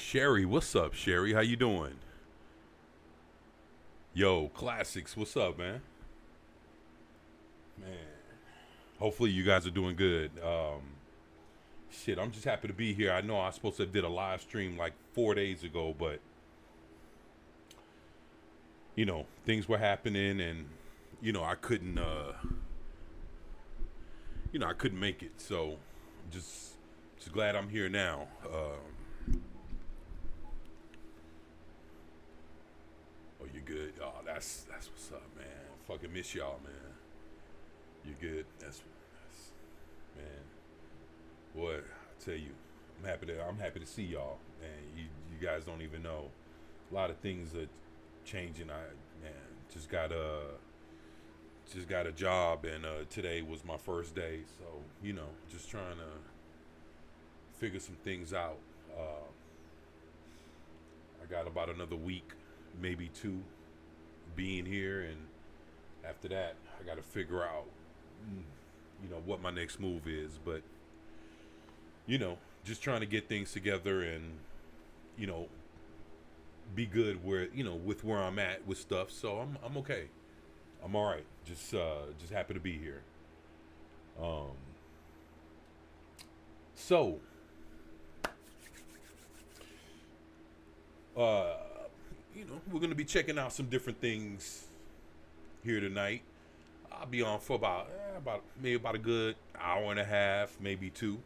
Sherry, what's up, Sherry? How you doing? Yo, Classics, what's up, man? Man, hopefully you guys are doing good. Shit, I'm just happy to be here. I know I was supposed to have did a live stream like 4 days ago, but things were happening, and I couldn't, I couldn't make it. So, just, just glad I'm here now. Oh, you good? Oh, that's what's up, man. Fucking miss y'all, man. You good? That's man. Boy, I tell you, I'm happy to see y'all, man. You guys don't even know. A lot of things are changing. I man just got a job, and today was my first day. So just trying to figure some things out. I got about another week, maybe two, being here, and after that, I got to figure out, mm, what my next move is. But just trying to get things together and you know be good where with where I'm at with stuff. So I'm okay. I'm all right. Just happy to be here. Um, so uh, we're gonna be checking out some different things here tonight. I'll be on for about a good hour and a half, maybe two,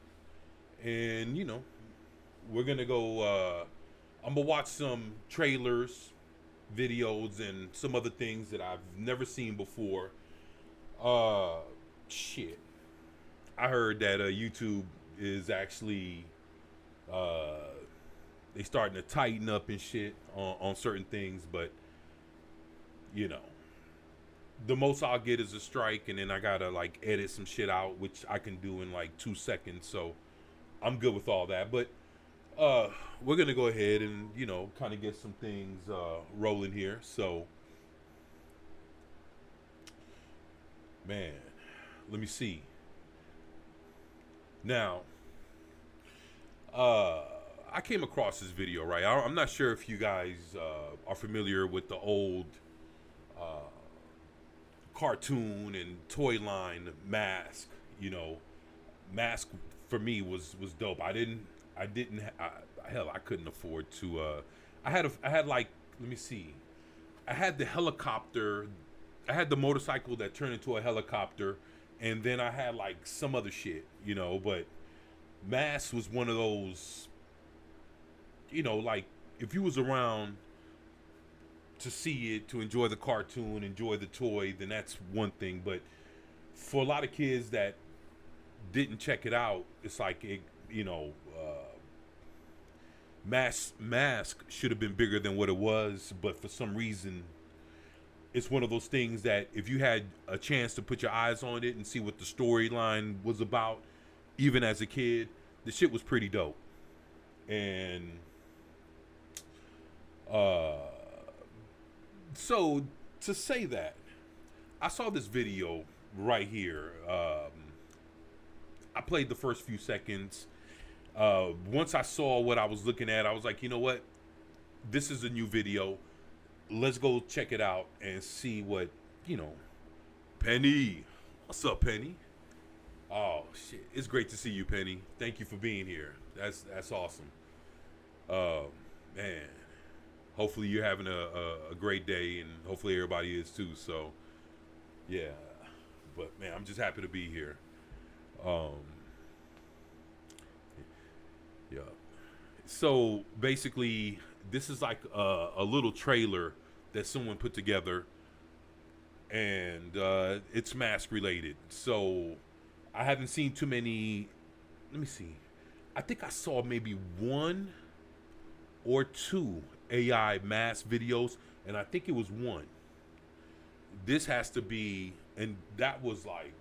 and we're gonna go. I'm gonna watch some trailers, videos, and some other things that I've never seen before. Uh, shit. I heard that YouTube is actually uh they starting to tighten up and shit on certain things, but you know, the most I'll get is a strike, and then I gotta like edit some shit out, which I can do in like 2 seconds. So I'm good with all that. But uh, we're gonna go ahead and kind of get some things rolling here. So man, let me see. Now, uh, I came across this video, right? I'm not sure if you guys are familiar with the old uh, cartoon and toy line Mask. You know, Mask for me was dope. I didn't hell I couldn't afford to. I had like, let me see. I had the helicopter. I had the motorcycle that turned into a helicopter, and then I had like some other shit, But Mask was one of those, like if you was around to see it, to enjoy the cartoon, enjoy the toy, then that's one thing. But for a lot of kids that didn't check it out, it's like Mask should have been bigger than what it was, but for some reason, it's one of those things that if you had a chance to put your eyes on it and see what the storyline was about, even as a kid, the shit was pretty dope. And uh, so to say that, I saw this video right here. I played the first few seconds. Once I saw what I was looking at, I was like, you know what? This is a new video. Let's go check it out and see what, you know. Penny. What's up, Penny? Oh, shit. It's great to see you, Penny. Thank you for being here. That's awesome. Uh, man. Hopefully you're having a great day, and hopefully everybody is too. So, yeah. But, man, I'm just happy to be here. Um, yeah. So basically, this is like a little trailer that someone put together, and it's Mask related. So I haven't seen too many. Let me see. I think I saw maybe one or two AI Mask videos, and I think it was one. This has to be, and that was like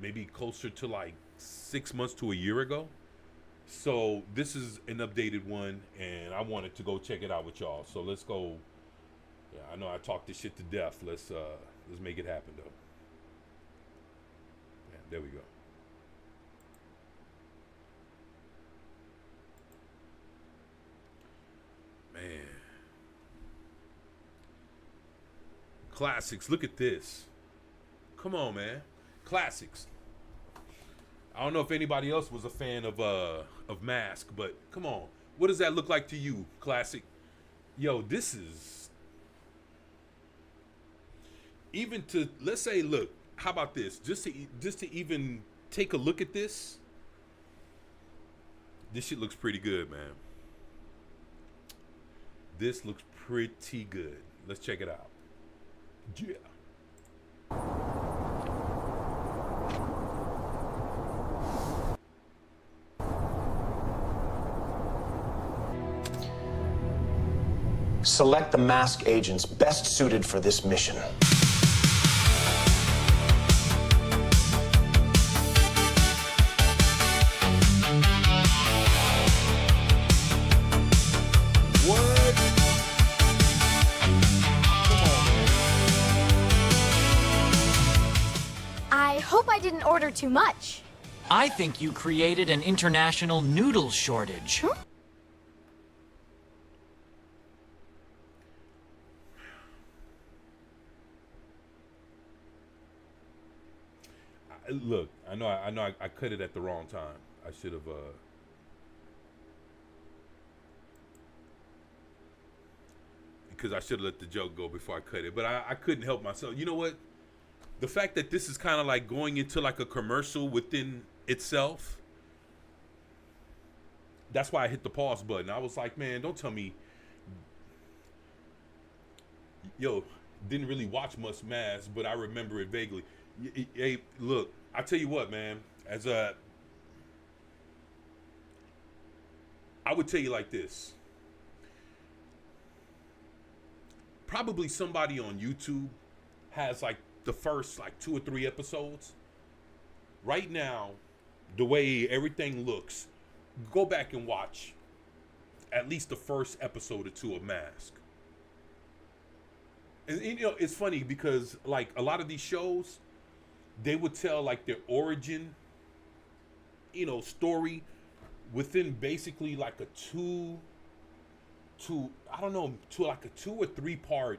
maybe closer to like 6 months to a year ago. So this is an updated one, and I wanted to go check it out with y'all. So let's go. Yeah, I know I talked this shit to death. Let's make it happen though. Yeah, there we go. classics. Look at this. Come on, man. Classics. I don't know if anybody else was a fan of Mask, but come on. What does that look like to you, Classic? Yo, this is even to, let's say, look, how about this? Just to even take a look at this. This shit looks pretty good, man. This looks pretty good. Let's check it out. Yeah. Select the mask agents best suited for this mission. What? Come on, man. I hope I didn't order too much. I think you created an international noodle shortage. Huh? Look, I know I cut it at the wrong time. I should have because I should have let the joke go before I cut it, but I couldn't help myself. You know what? The fact that this is kind of like going into like a commercial within itself, that's why I hit the pause button. I was like, man, don't tell me, yo, didn't really watch much Mask, but I remember it vaguely. Hey, look, I tell you what, man, I would tell you like this. Probably somebody on YouTube has like the first like 2 or 3 episodes. Right now, the way everything looks, go back and watch at least the first episode or 2 of Mask. And you know, it's funny because like a lot of these shows, they would tell like their origin, you know, story within basically like a two or 3 part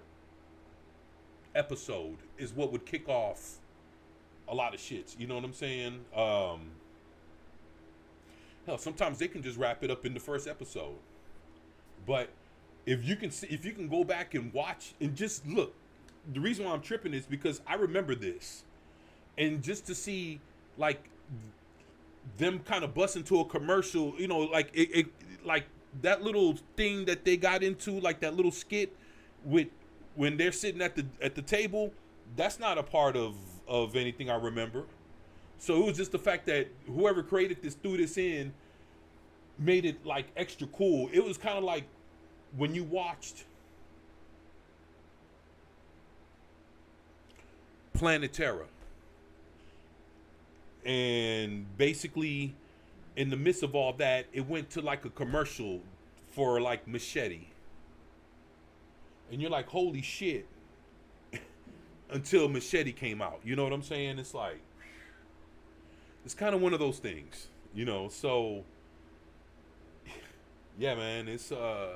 episode is what would kick off a lot of shits. You know what I'm saying? Hell, sometimes they can just wrap it up in the first episode. But if you can go back and watch and just look, the reason why I'm tripping is because I remember this. And just to see like them kind of bust into a commercial, you know, like it like that little thing that they got into, like that little skit with when they're sitting at the table, that's not a part of anything I remember. So it was just the fact that whoever created this, threw this in, made it like extra cool. It was kind of like when you watched Planet Terror. And basically, in the midst of all that, it went to like a commercial for like Machete. And you're like, holy shit. Until Machete came out. You know what I'm saying? It's like, it's kind of one of those things, you know? So, yeah, man, it's, my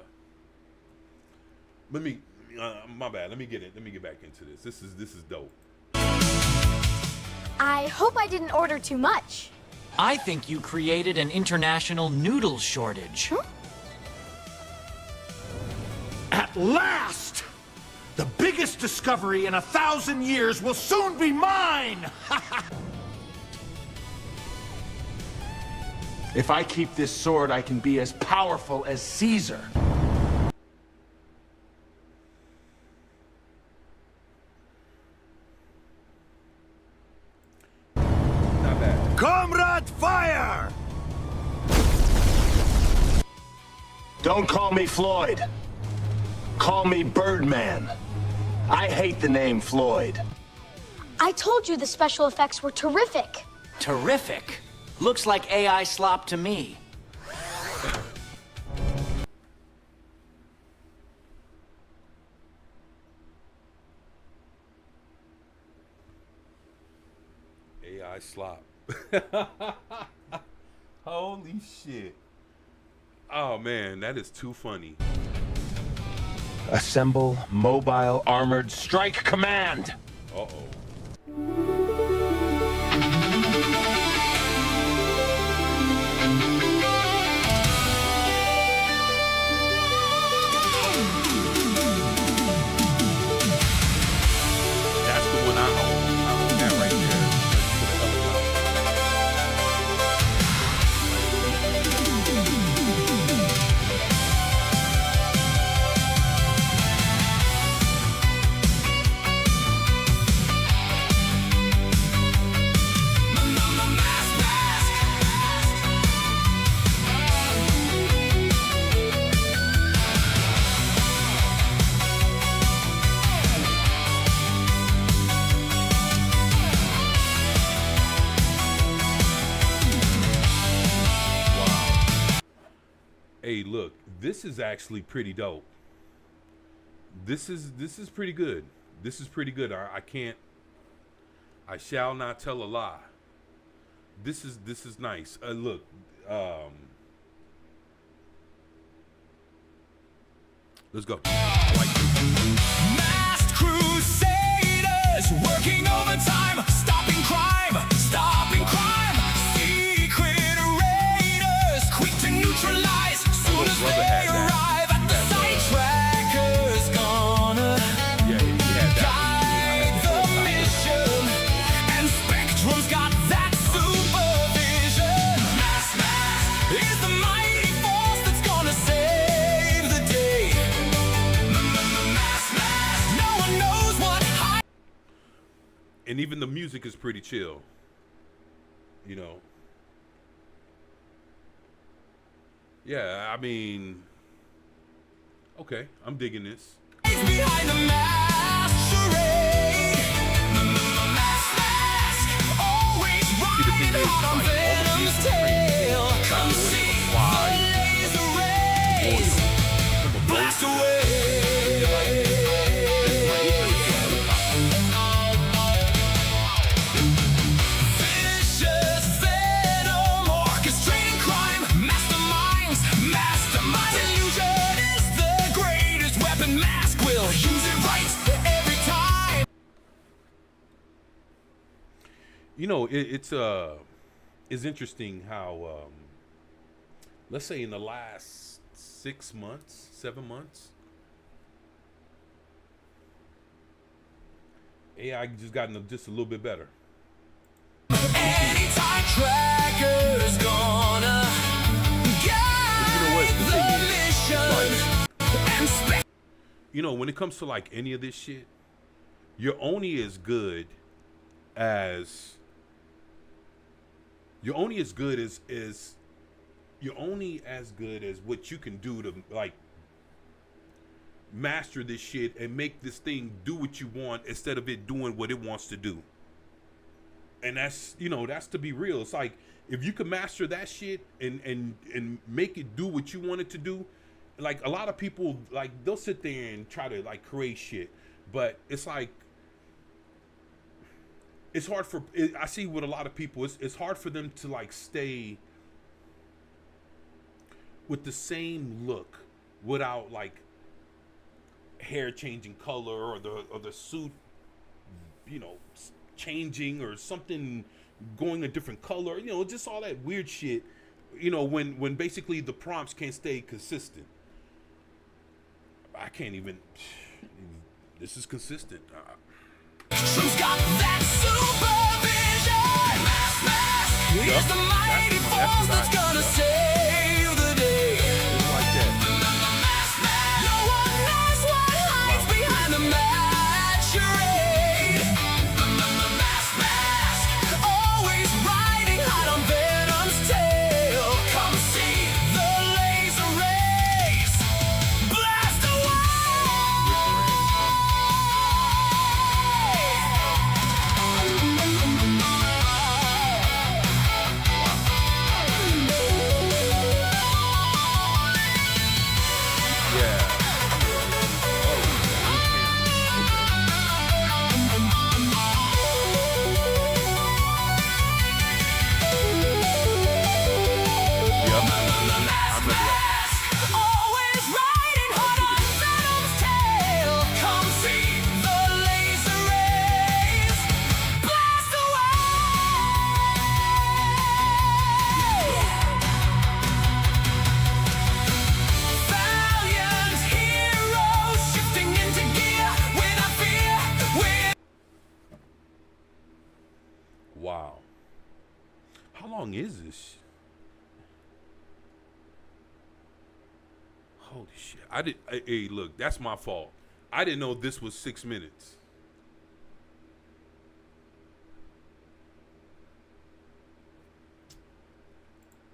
bad. Let me get back into this. This is dope. I hope I didn't order too much. I think you created an international noodle shortage. Huh? At last! The biggest discovery in 1,000 years will soon be mine! If I keep this sword, I can be as powerful as Caesar. Not bad. Comrade, fire! Don't call me Floyd. Call me Birdman. I hate the name Floyd. I told you the special effects were terrific. Terrific. Looks like AI slop to me. AI slop. Holy shit. Oh man, that is too funny. Assemble Mobile Armored Strike Command. Uh-oh. That's the one I own that right there. To the helicopter. Hey, look, this is actually pretty dope. This is pretty good. This is pretty good. I shall not tell a lie. This is nice. Look, let's go. I like this. Masked crusaders working overtime, stopping crime, stopping crime. Secret raiders, quick to neutralize. Soon as brother they had that. arrive at the site, trackers gonna Yeah, he had that. guide the mission. And Spectrum's got that supervision. Mask is the mighty force that's gonna save the day. No one knows what And even the music is pretty chill. You know. Yeah, I mean, okay, I'm digging this. hides behind the mask charade. Mask, always See, the thing riding is, hot on like, all the Venom's vehicles are tail. crazy. Come Not see really the why. laser rays. Blast Vicious venom, orchestrating crime, masterminds, illusion is the greatest weapon. Mask will use it right every time. You know, it's interesting how, let's say in the last 6 months, 7 months, AI just gotten just a little bit better. Anytime tracker's gonna guide The thing the is, mission and you know, when it comes to like any of this shit, you're only as good as you're only as good as what you can do to like master this shit and make this thing do what you want instead of it doing what it wants to do. And that's, you know, that's to be real. It's like if you can master that shit and make it do what you want it to do, like a lot of people, like they'll sit there and try to like create shit, but it's like it's hard for I see with a lot of people it's hard for them to like stay with the same look without like hair changing color or the suit, you know, changing or something going a different color, you know, just all that weird shit, you know, when basically the prompts can't stay consistent. I can't even, this is consistent. who's got that supervision. Mask is the mighty force that's gonna save the day. Just like that. No one knows what hides behind the masquerade. Mask, always riding hot on Venom's tail. Come see the laser rays. Blast away. long is this? Holy shit. Hey, look, that's my fault. I didn't know this was 6 minutes.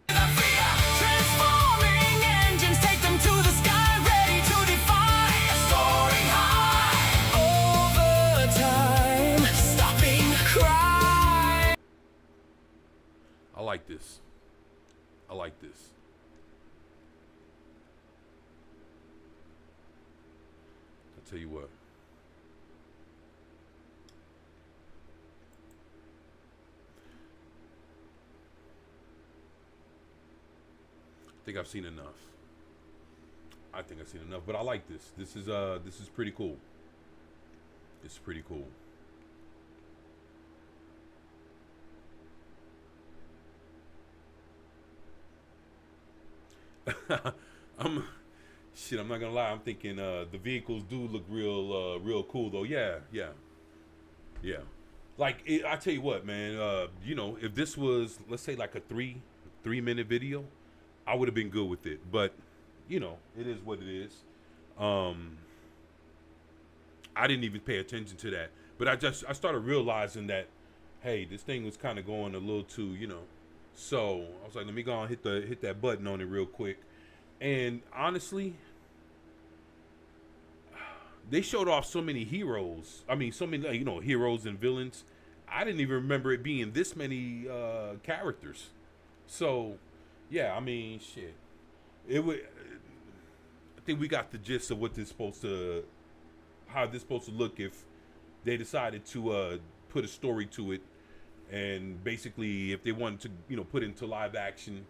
Transforming engines take them to the sky, ready to defy. Soaring high over time, stopping crime. I like this. I like this. I'll tell you what. I think I've seen enough. I think I've seen enough, but I like this. This is pretty cool. It's pretty cool. I'm not gonna lie. I'm thinking the vehicles do look real cool though. Yeah. Like I tell you what, man. You know, if this was, let's say, like a three-minute video, I would have been good with it. But you know, it is what it is. I didn't even pay attention to that, but I started realizing that, hey, this thing was kind of going a little too, you know. So I was like, let me go and hit that button on it real quick. And honestly, they showed off so many heroes. I mean, so many, you know, heroes and villains. I didn't even remember it being this many characters. So, yeah, I mean, shit. I think we got the gist of what this supposed to, how this supposed to look if they decided to put a story to it, and basically if they wanted to, you know, put it into live action.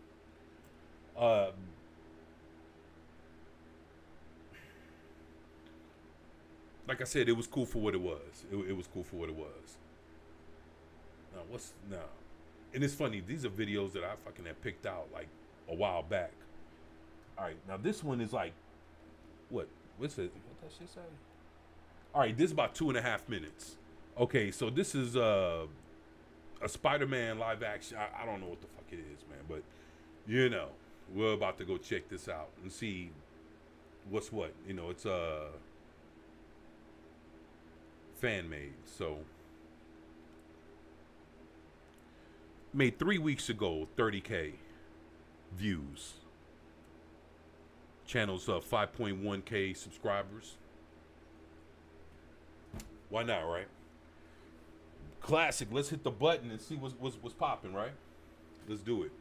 Like I said, it was cool for what it was. It was cool for what it was. Now, and it's funny, these are videos that I fucking had picked out like a while back. All right, now this one is like, what's it? What that shit say? All right, this is about 2.5 minutes. Okay, so this is a Spider-Man live action. I don't know what the fuck it is, man, but you know, we're about to go check this out and see what's what. You know, it's fan made. So made 3 weeks ago, 30K views. Channel's 5.1K subscribers. Why not, right? Classic. Let's hit the button and see what's popping, right? Let's do it.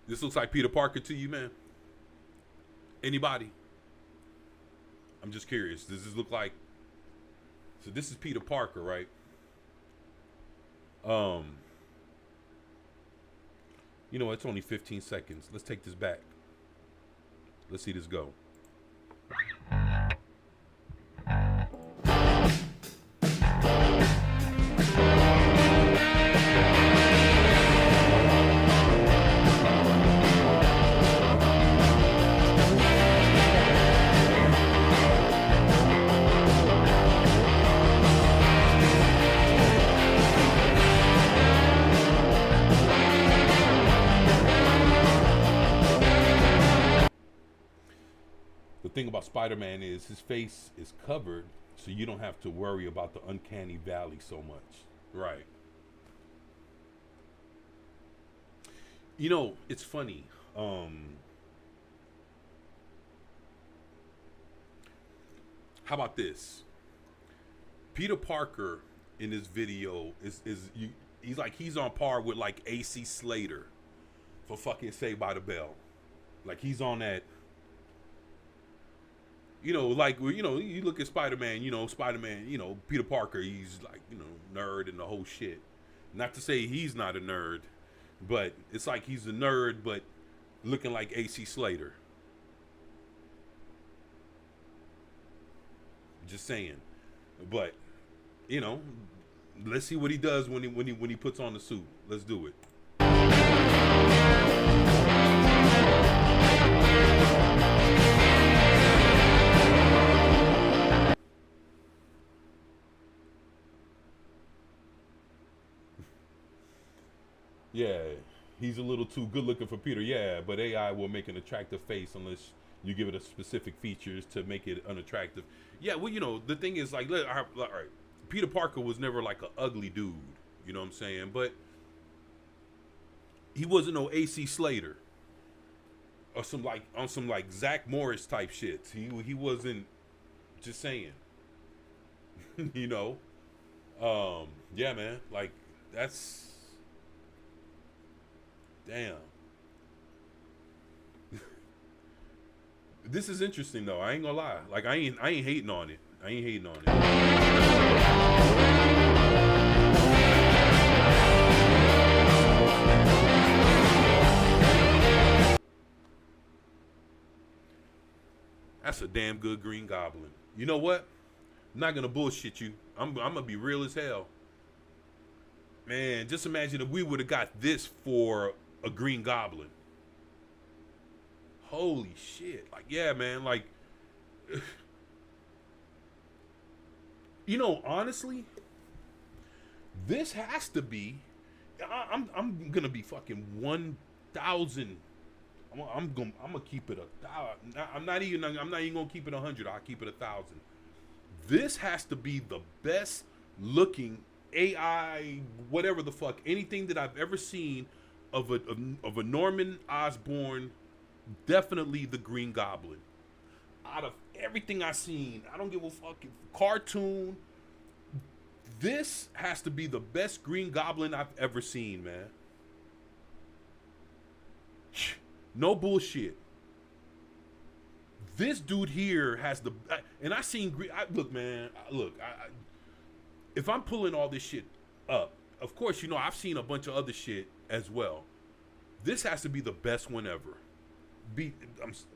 This looks like Peter Parker to you, man? Anybody? I'm just curious. Does this look like... So this is Peter Parker, right? You know, it's only 15 seconds. Let's take this back. Let's see this go. Thing about Spider-Man is his face is covered, so you don't have to worry about the uncanny valley so much. Right. You know, it's funny. How about this? Peter Parker in this video he's on par with like AC Slater for fucking Saved by the Bell. Like he's on that. You know, like, you know, you look at Spider-Man, you know, Peter Parker, he's like, you know, nerd and the whole shit. Not to say he's not a nerd, but it's like he's a nerd, but looking like AC Slater. Just saying. But you know, let's see what he does when he puts on the suit. Let's do it. Yeah, he's a little too good looking for Peter. Yeah, but AI will make an attractive face unless you give it a specific features to make it unattractive. Yeah, well, you know, the thing is, like, all right, Peter Parker was never like an ugly dude. You know what I'm saying? But he wasn't no AC Slater or some like on some like Zach Morris type shit. He wasn't. Just saying. You know. Yeah, man. Like that's. Damn. This is interesting though. I ain't gonna lie. Like I ain't hating on it. I ain't hating on it. That's a damn good Green Goblin. You know what? I'm not gonna bullshit you. I'm gonna be real as hell. Man, just imagine if we would have got this for a Green Goblin. Holy shit. Like, yeah, man, like you know, honestly, this has to be I'm gonna be fucking 1,000. I'm gonna keep it 1,000. I'm not even gonna keep it 100. I'll keep it 1,000. This has to be the best looking AI, whatever the fuck, anything that I've ever seen of a Norman Osborn. Definitely the Green Goblin. Out of everything I've seen, I don't give a fucking cartoon. This has to be the best Green Goblin I've ever seen, man. No bullshit. This dude here has the, and I seen look, man. Look, if I'm pulling all this shit up, of course, you know I've seen a bunch of other shit as well. This has to be the best one ever.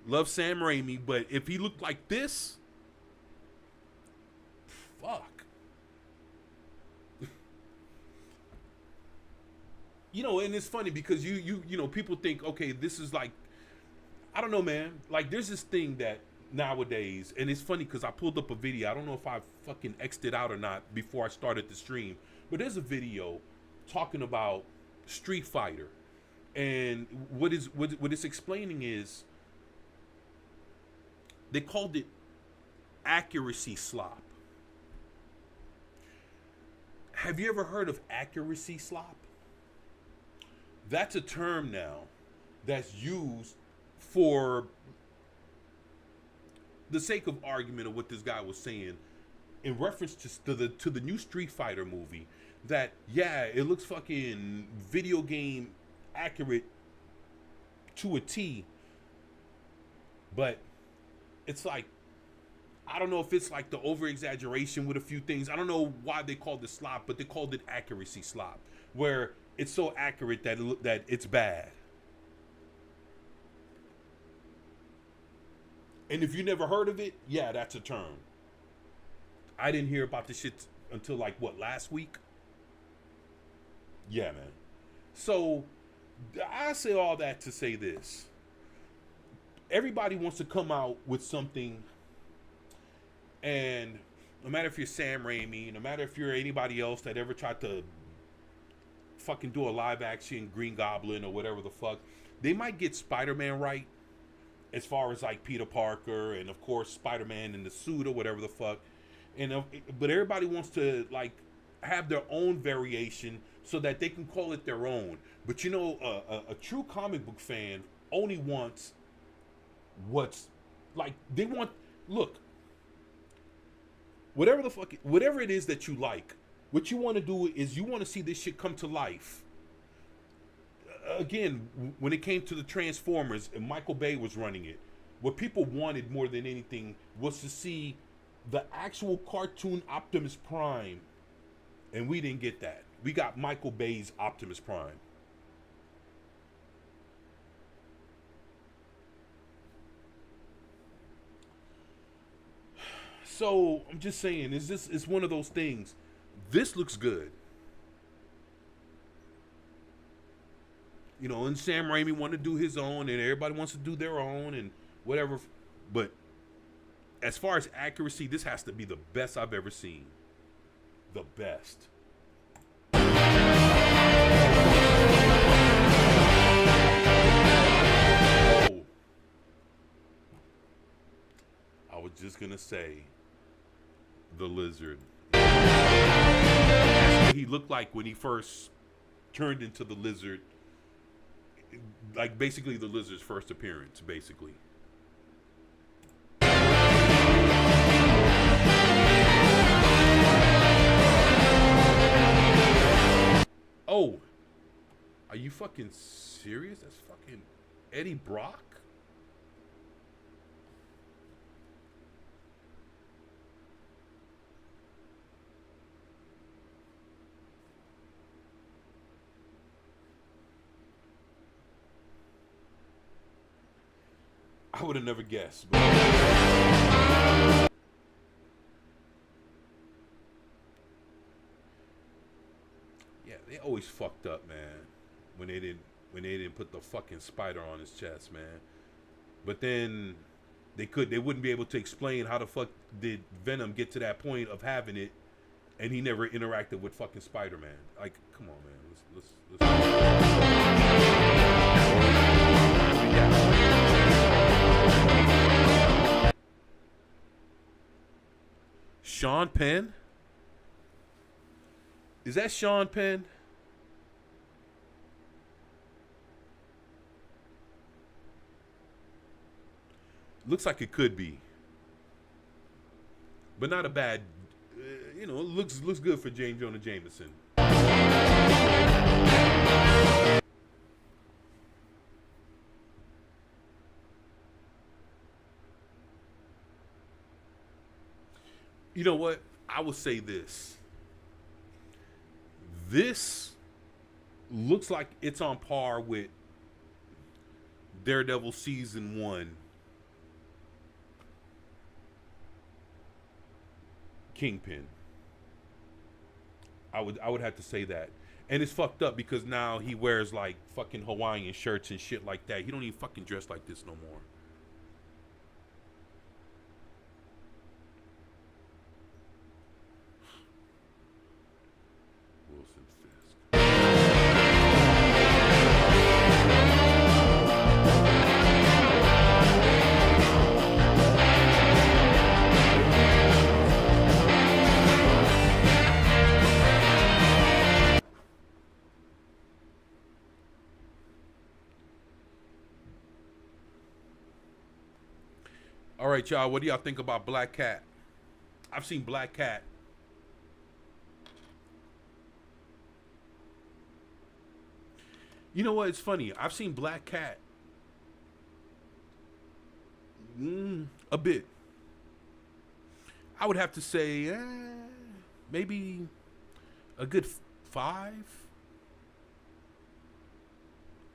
Love Sam Raimi, but if he looked like this, fuck. You know, and it's funny because you know, people think, okay, this is like, I don't know, man. Like, there's this thing that nowadays, and it's funny because I pulled up a video. I don't know if I fucking X'd it out or not before I started the stream, but there's a video talking about Street Fighter. And what it's explaining is they called it accuracy slop. Have you ever heard of accuracy slop? That's a term now that's used for the sake of argument of what this guy was saying in reference to the new Street Fighter movie. That, yeah, it looks fucking video game accurate to a T, but it's like, I don't know if it's like the over exaggeration with a few things. I don't know why they called it slop, but they called it accuracy slop, where it's so accurate that it's bad. And if you never heard of it, yeah, that's a term. I didn't hear about this shit until like what, last week? Yeah, man. So I say all that to say this. Everybody wants to come out with something, and no matter if you're Sam Raimi, no matter if you're anybody else that ever tried to fucking do a live action Green Goblin or whatever the fuck, they might get Spider-Man right as far as like Peter Parker and of course Spider-Man in the suit or whatever the fuck, and but everybody wants to like have their own variation so that they can call it their own. But you know, a true comic book fan only wants what's like, they want, look, whatever the fuck, whatever it is that you like, what you want to do is you want to see this shit come to life. Again, when it came to the Transformers and Michael Bay was running it, what people wanted more than anything was to see the actual cartoon Optimus Prime, and we didn't get that. We got Michael Bay's Optimus Prime. So I'm just saying, it's one of those things. This looks good. You know, and Sam Raimi wanted to do his own, and everybody wants to do their own, and whatever. But as far as accuracy, this has to be the best I've ever seen. The best. Oh. I was just going to say, the lizard. That's what he looked like when he first turned into the lizard. Like basically the lizard's first appearance, basically. Oh, are you fucking serious? That's fucking Eddie Brock? I would have never guessed. But yeah, they always fucked up, man. When they didn't put the fucking spider on his chest, man. But then they wouldn't be able to explain how the fuck did Venom get to that point of having it, and he never interacted with fucking Spider-Man. Like, come on, man. Sean Penn? Is that Sean Penn? Looks like it could be, but not a bad. You know, it looks good for James Jonah Jameson. You know what? I will say this. This looks like it's on par with Daredevil Season 1. Kingpin. I would have to say that. And it's fucked up because now he wears like fucking Hawaiian shirts and shit like that. He don't even fucking dress like this no more. Wilson Fisk. All right, y'all. What do y'all think about Black Cat? I've seen Black Cat. You know what? It's funny. I've seen Black Cat a bit. I would have to say maybe a good 5.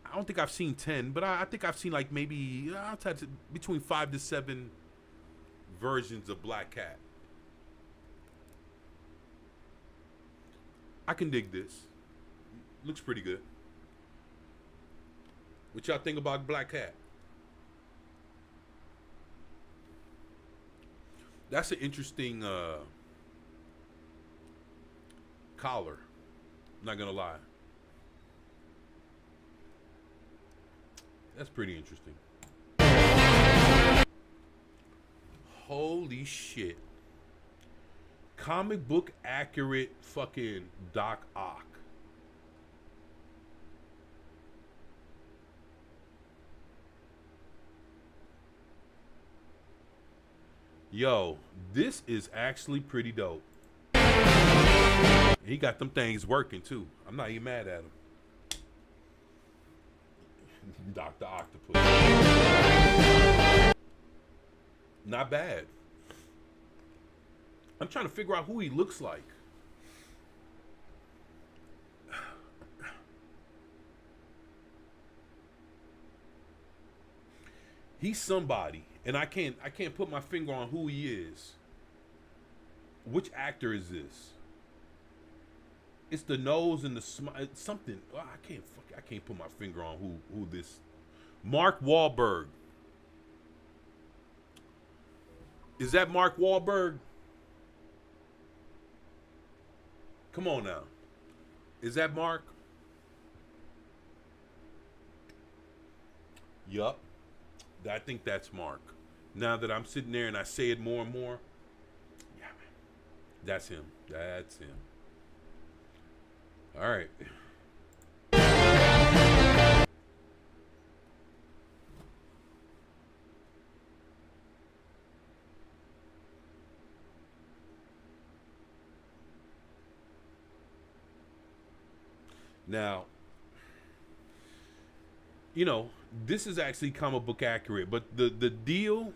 I don't think I've seen 10, but I think I've seen like maybe I'll tell you, between 5 to 7 versions of Black Cat. I can dig this. Looks pretty good. What y'all think about Black Cat? That's an interesting collar. Not gonna lie. That's pretty interesting. Holy shit. Comic book accurate fucking Doc Ock. Yo, this is actually pretty dope. He got them things working too. I'm not even mad at him. Dr. Octopus. Not bad. I'm trying to figure out who he looks like. He's somebody, and I can't put my finger on who he is. which actor is this? It's the nose and the smile. Something. Oh, I can't put my finger on who this. Mark Wahlberg. Is that Mark Wahlberg? Come on now. Is that Mark? Yup. I think that's Mark. Now that I'm sitting there and I say it more and more, yeah, man. That's him. That's him. All right. Now, you know, this is actually comic book accurate, but the deal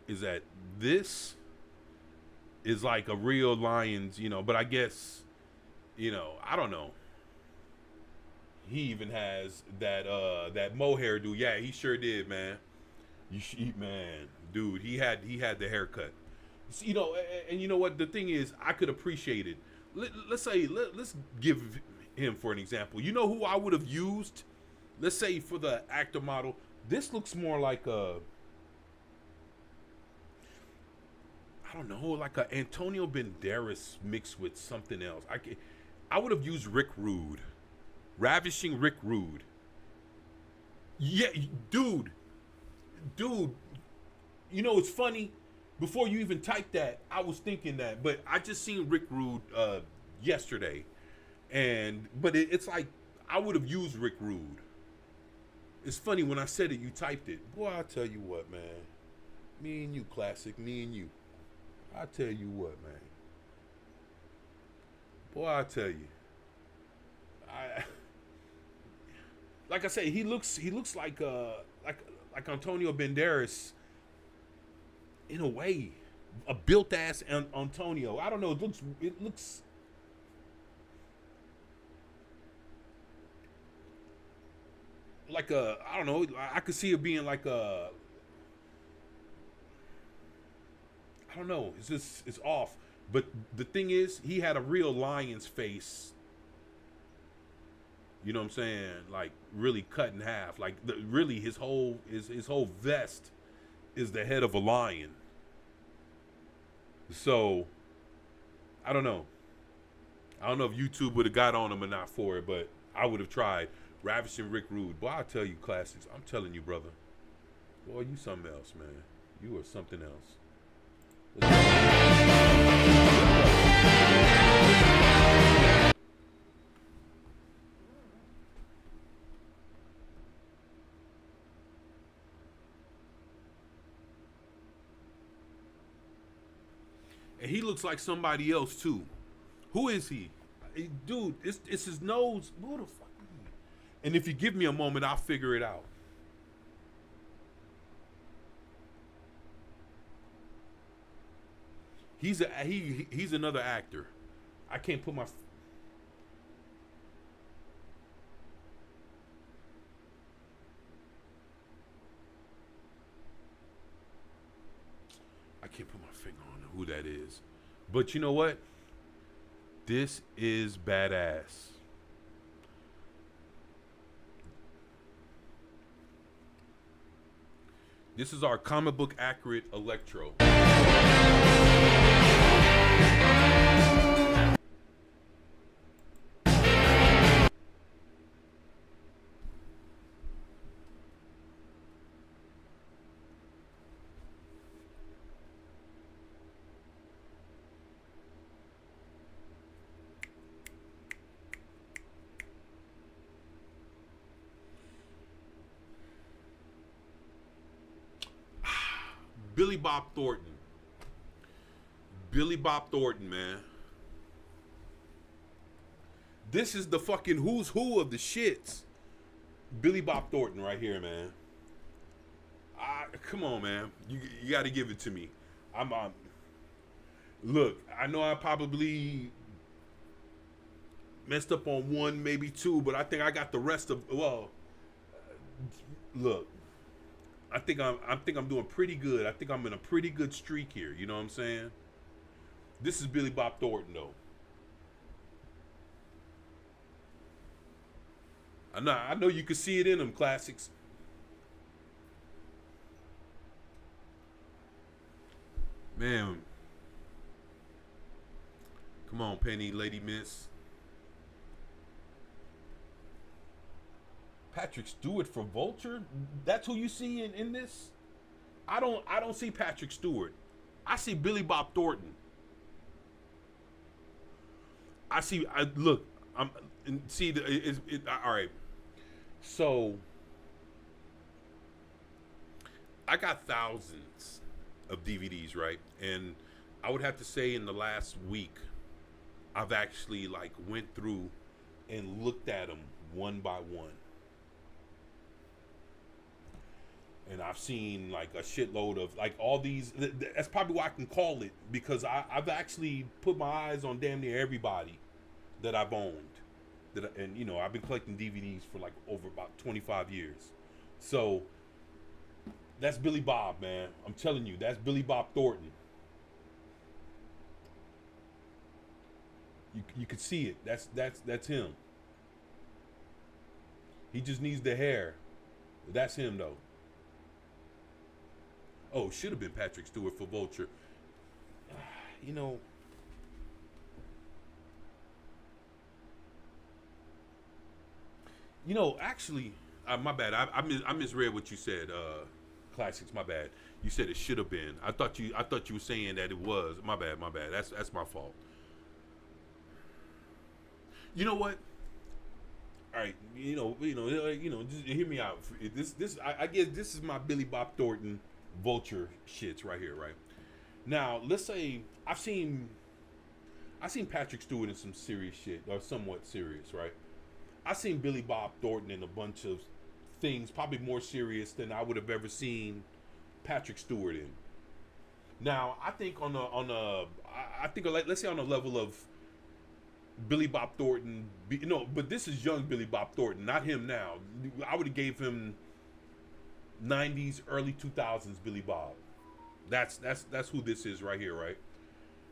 is that this is like a real Lions, you know, but I guess, you know, I don't know. He even has that mohair dude. Yeah, he sure did, man. Man, dude, he had the haircut. You know, and you know what? The thing is, I could appreciate it. Let's give him for an example. You know who I would have used? Let's say for the actor model, this looks more like a, I don't know, like a Antonio Banderas mixed with something else. I would have used Rick Rude, Ravishing Rick Rude. Yeah, dude. You know, it's funny. Before you even typed that, I was thinking that, but I just seen Rick Rude yesterday, but it's like I would have used Rick Rude. It's funny when I said it, you typed it. Boy, I tell you what, man. Me and you, classic. Me and you. I tell you what, man. Boy, I tell you. Like I say, he looks like Antonio Banderas in a way, a built ass Antonio. I don't know. It looks. Like a, I don't know, I could see it being like a, I don't know, it's off. But the thing is, he had a real lion's face. You know what I'm saying? Like really cut in half. Like really his whole vest is the head of a lion. So I don't know. I don't know if YouTube would have got on him or not for it, but I would have tried. Ravishing Rick Rude. Boy, I'll tell you, classics. I'm telling you, brother. Boy, you something else, man. You are something else. And he looks like somebody else, too. Who is he? Dude, it's his nose. Who the fuck? And if you give me a moment, I'll figure it out. He's another actor. I can't put my. I can't put my finger on who that is. But you know what? This is badass. This is our comic book accurate Electro. Billy Bob Thornton. Billy Bob Thornton, man. This is the fucking who's who of the shits. Billy Bob Thornton right here, man. Come on, man. You got to give it to me. Look, I know I probably messed up on one, maybe two, but I think I got the rest of. Well, look. I think I'm doing pretty good. I think I'm in a pretty good streak here. You know what I'm saying? This is Billy Bob Thornton, though. I know you can see it in them classics. Man. Come on, Penny, Lady Miss. Patrick Stewart for Vulture? That's who you see in this? I don't see Patrick Stewart. I see Billy Bob Thornton. Look, all right. So I got thousands of DVDs, right? And I would have to say in the last week, I've actually like went through and looked at them one by one. And I've seen like a shitload of like all these. That's probably why I can call it, because I've actually put my eyes on damn near everybody that I've owned. And you know, I've been collecting DVDs for like over about 25 years. So that's Billy Bob, man. I'm telling you, that's Billy Bob Thornton. You could see it. That's him. He just needs the hair. That's him though. Oh, should have been Patrick Stewart for Vulture. You know, actually, my bad. I misread what you said. Classics, my bad. You said it should have been. I thought you were saying that it was. My bad. That's my fault. You know what? All right, you know, just hear me out. I guess this is my Billy Bob Thornton Vulture shits right here, right? Now, let's say I've seen Patrick Stewart in some serious shit, or somewhat serious, right? I've seen Billy Bob Thornton in a bunch of things, probably more serious than I would have ever seen Patrick Stewart in. Now, I think let's say on a level of Billy Bob Thornton, but this is young Billy Bob Thornton, not him now. I would have gave him 90s, early 2000s Billy Bob. That's who this is right here, right?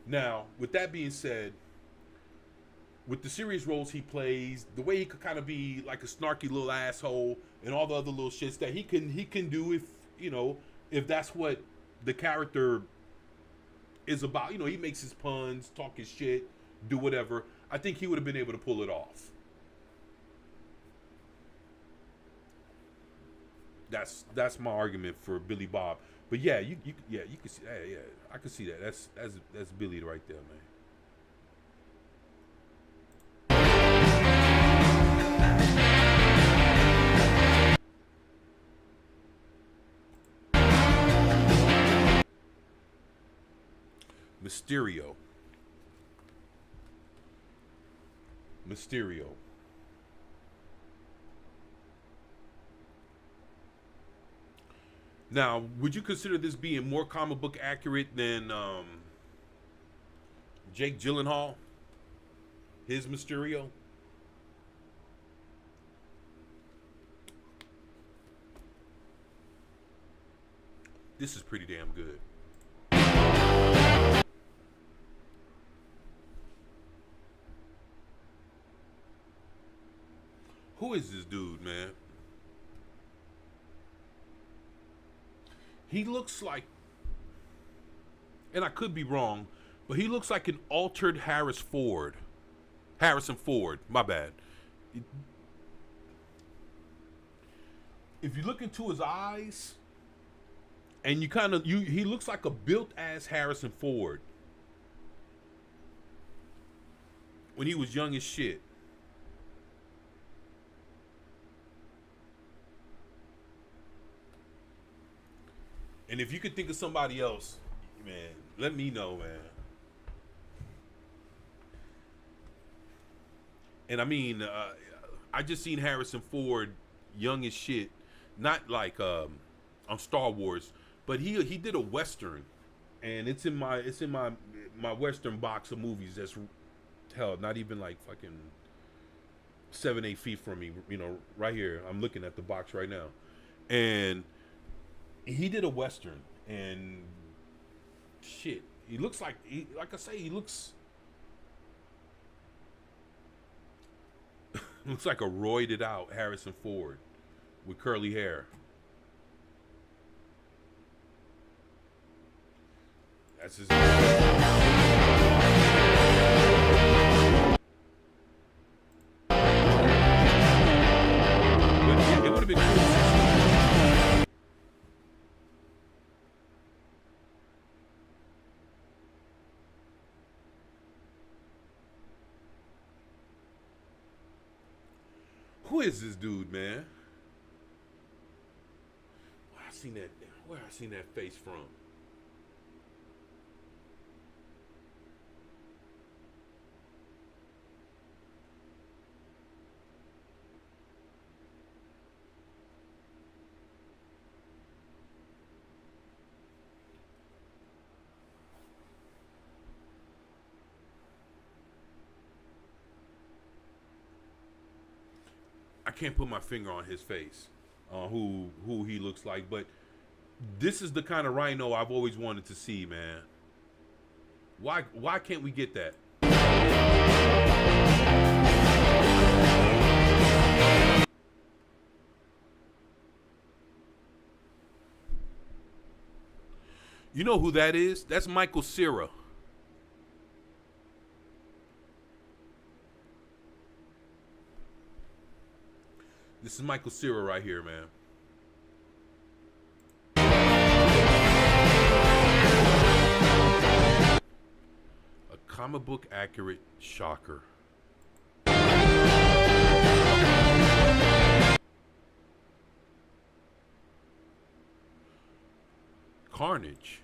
Now, with that being said, with the serious roles he plays, the way he could kind of be like a snarky little asshole, and all the other little shits that he can do, if that's what the character is about. You know, he makes his puns, talk his shit, do whatever. I think he would have been able to pull it off. That's my argument for Billy Bob. But yeah, you can see, yeah, I can see that. That's Billy right there, man. Mysterio. Now, would you consider this being more comic book accurate than Jake Gyllenhaal? His Mysterio? This is pretty damn good. Who is this dude, man? He looks like, and I could be wrong, but he looks like an altered Harrison Ford. My bad. If you look into his eyes, and he looks like a built-ass Harrison Ford when he was young as shit. And if you could think of somebody else, man, let me know, man. And I mean, I just seen Harrison Ford young as shit, not like on Star Wars, but he did a Western, and it's in my Western box of movies that's hell, not even like fucking 7-8 feet from me, right here. I'm looking at the box right now, and he did a Western, and shit, He looks like like I say, he looks looks like a roided out Harrison Ford with curly hair. That's his. It would have been cool. Who is this dude, man? Where I seen that face from? I can't put my finger on his face, who he looks like, but this is the kind of Rhino I've always wanted to see, man. Why can't we get that? You know who that is? That's Michael Cera. This is Michael Cera right here, man. A comic book accurate shocker. Carnage.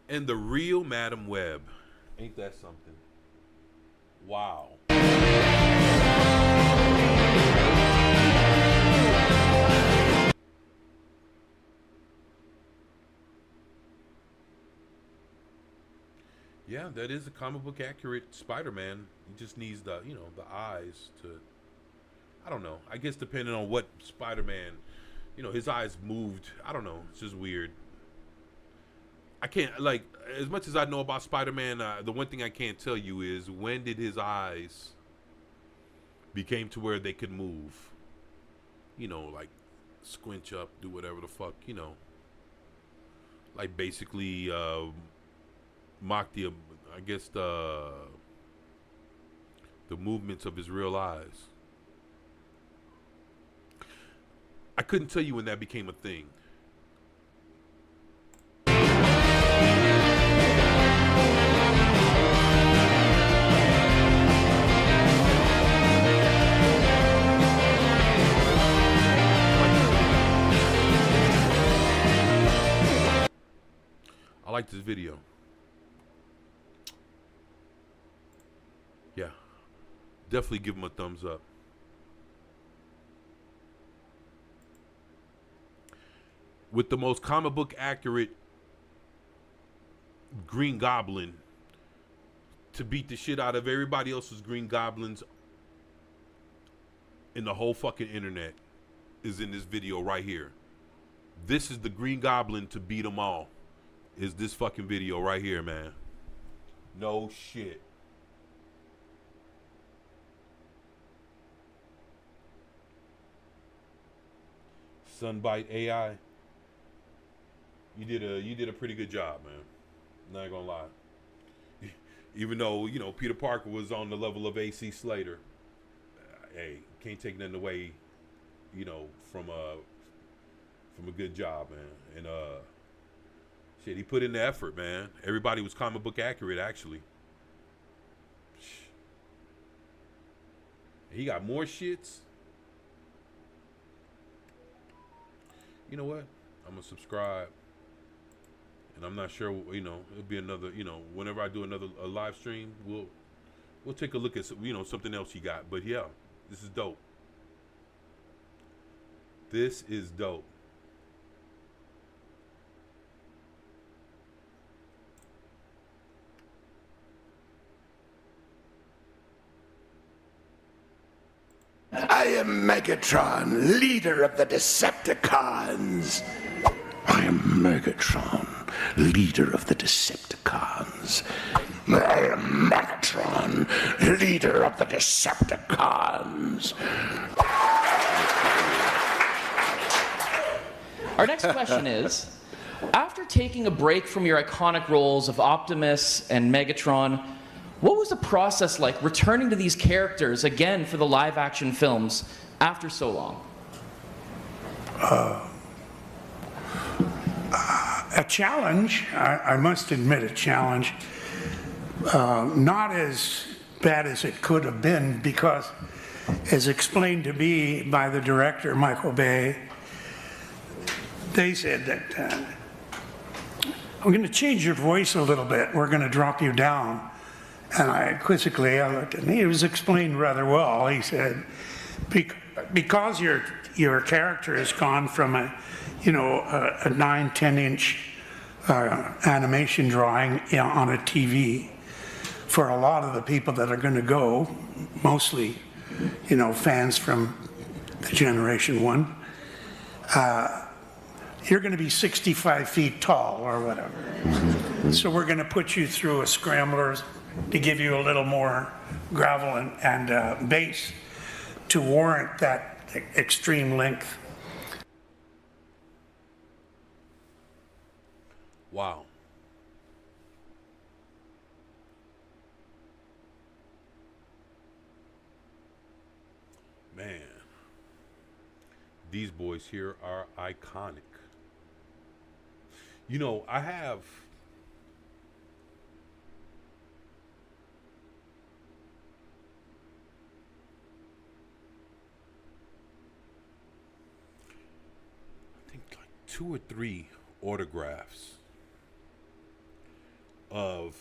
And the real Madam Web. Ain't that something? Wow. Yeah, that is a comic book accurate Spider-Man. He just needs the, you know, the eyes to, I don't know. I guess depending on what Spider-Man, you know, his eyes moved. I don't know. It's just weird. I can't, like, as much as I know about Spider-Man, the one thing I can't tell you is when did his eyes became to where they could move? You know, like squinch up, do whatever the fuck, you know. Like basically mock the, I guess the movements of his real eyes. I couldn't tell you when that became a thing. I like this video. Yeah. Definitely give him a thumbs up. With the most comic book accurate Green Goblin to beat the shit out of everybody else's Green Goblins in the whole fucking internet is in this video right here. This is the Green Goblin to beat them all. Is this fucking video right here, man. No shit. Sunbite AI. You did a pretty good job, man. Not gonna lie. Even though, you know, Peter Parker was on the level of AC Slater. Hey, can't take nothing away, you know, from a good job, man. And shit, he put in the effort, man. Everybody was comic book accurate, actually. He got more shits. You know what? I'm gonna subscribe. And I'm not sure, you know, it'll be another, you know, whenever I do another live stream, we'll take a look at, you know, something else you got. But yeah, this is dope. This is dope. I am Megatron, leader of the Decepticons. I am Megatron, leader of the Decepticons. I am Megatron, leader of the Decepticons. Our next question is, after taking a break from your iconic roles of Optimus and Megatron, what was the process like returning to these characters again for the live-action films after so long? A challenge, I must admit, a challenge. Not as bad as it could have been, because, as explained to me by the director, Michael Bay, they said that I'm going to change your voice a little bit. We're going to drop you down. And I quizzically, I looked at him. It was explained rather well. He said, because your character has gone from a 9-10 inch animation drawing on a TV, for a lot of the people that are going to go, mostly, fans from the Generation 1, you're going to be 65 feet tall or whatever. So we're going to put you through a scrambler to give you a little more gravel and base to warrant that extreme length. Wow. Man, these boys here are iconic. I have like 2 or 3 autographs of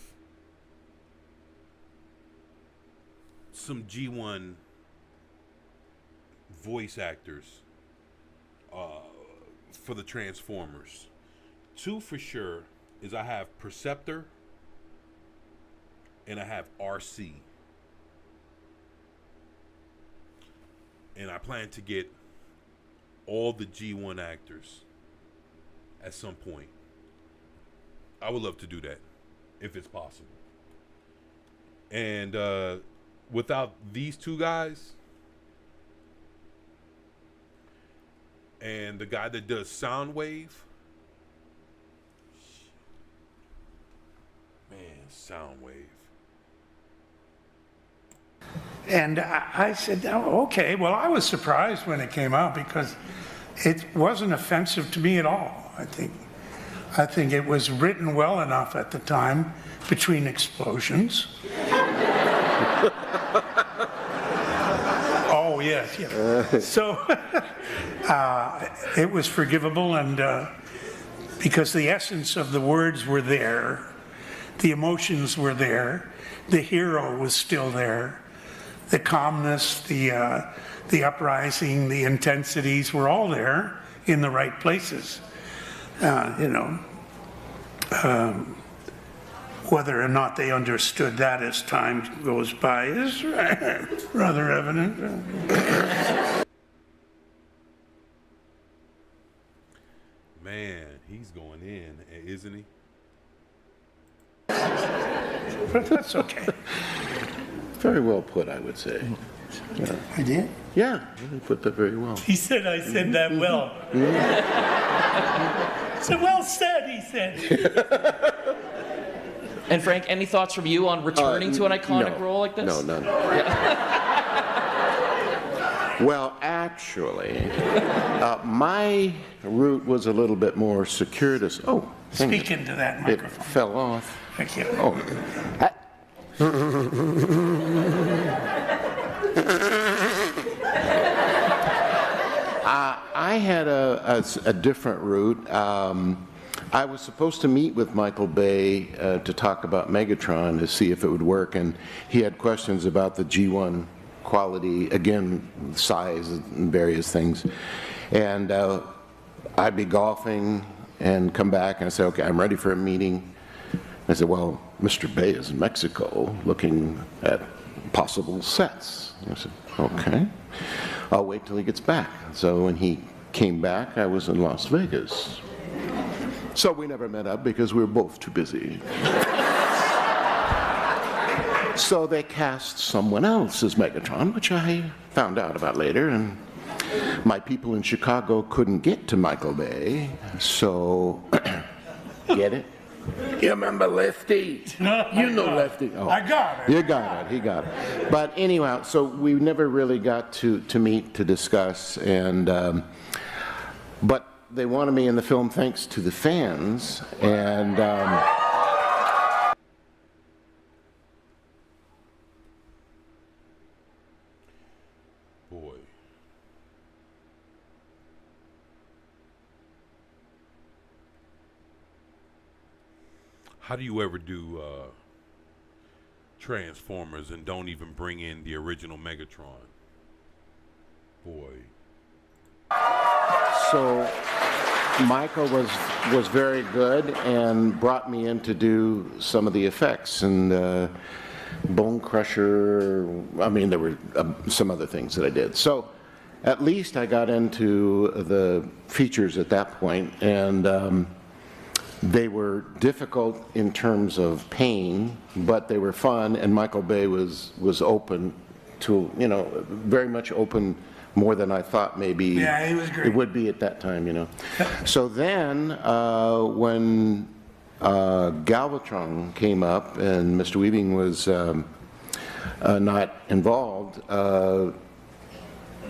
some G1 voice actors for the Transformers. 2 for sure is I have Perceptor and I have RC. And I plan to get all the G1 actors at some point. I would love to do that if it's possible. And without these 2 guys and the guy that does Soundwave, man, Soundwave. And I said, oh, okay. Well, I was surprised when it came out because it wasn't offensive to me at all. I think it was written well enough at the time, between explosions. Oh, yes. So it was forgivable, and because the essence of the words were there, the emotions were there, the hero was still there, the calmness, the uprising, the intensities were all there in the right places. Whether or not they understood that as time goes by is rather evident. Man, he's going in, isn't he? But that's okay. Very well put, I would say. Yeah. I did? Yeah, you put that very well. He said I said that well. So well said, he said. And Frank, any thoughts from you on returning to an iconic role like this? No, none. Well, actually, my route was a little bit more circuitous. Oh, Speak into that microphone. It fell off. Thank you. Oh. I had a different route. I was supposed to meet with Michael Bay to talk about Megatron to see if it would work, and he had questions about the G1 quality, again, size and various things. And I'd be golfing and come back and I'd say, okay, I'm ready for a meeting. I said, well, Mr. Bay is in Mexico looking at possible sets. I said, okay. I'll wait till he gets back. So when he came back, I was in Las Vegas. So we never met up because we were both too busy. So they cast someone else as Megatron, which I found out about later, and my people in Chicago couldn't get to Michael Bay, so get it? You remember Lefty? You know Lefty. Oh, I got it. You got it. He got it. But anyhow, so we never really got to meet to discuss, and but they wanted me in the film thanks to the fans, and Boy. How do you ever do Transformers and don't even bring in the original Megatron? Boy. so Michael was very good and brought me in to do some of the effects, and Bone Crusher, I mean, there were some other things that I did. So at least I got into the features at that point, and they were difficult in terms of pain, but they were fun, and Michael Bay was open to, you know, very much open, more than I thought maybe Yeah, he was great. it would be at that time, you know. So then, when Galvatron came up and Mr. Weaving was not involved,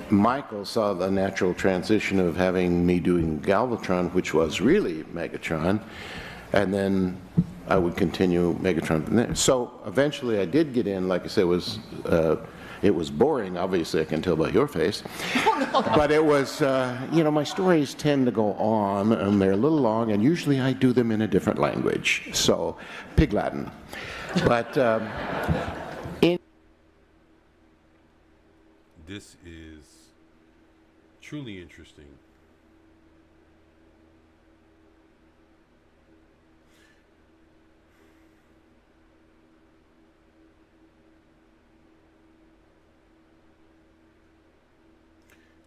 Michael saw the natural transition of having me doing Galvatron, which was really Megatron, and then I would continue Megatron from there. So eventually I did get in, like I said, it was boring, obviously I can tell by your face, but it was, you know, my stories tend to go on, and they're a little long, and usually I do them in a different language, so Pig Latin. But This is truly interesting.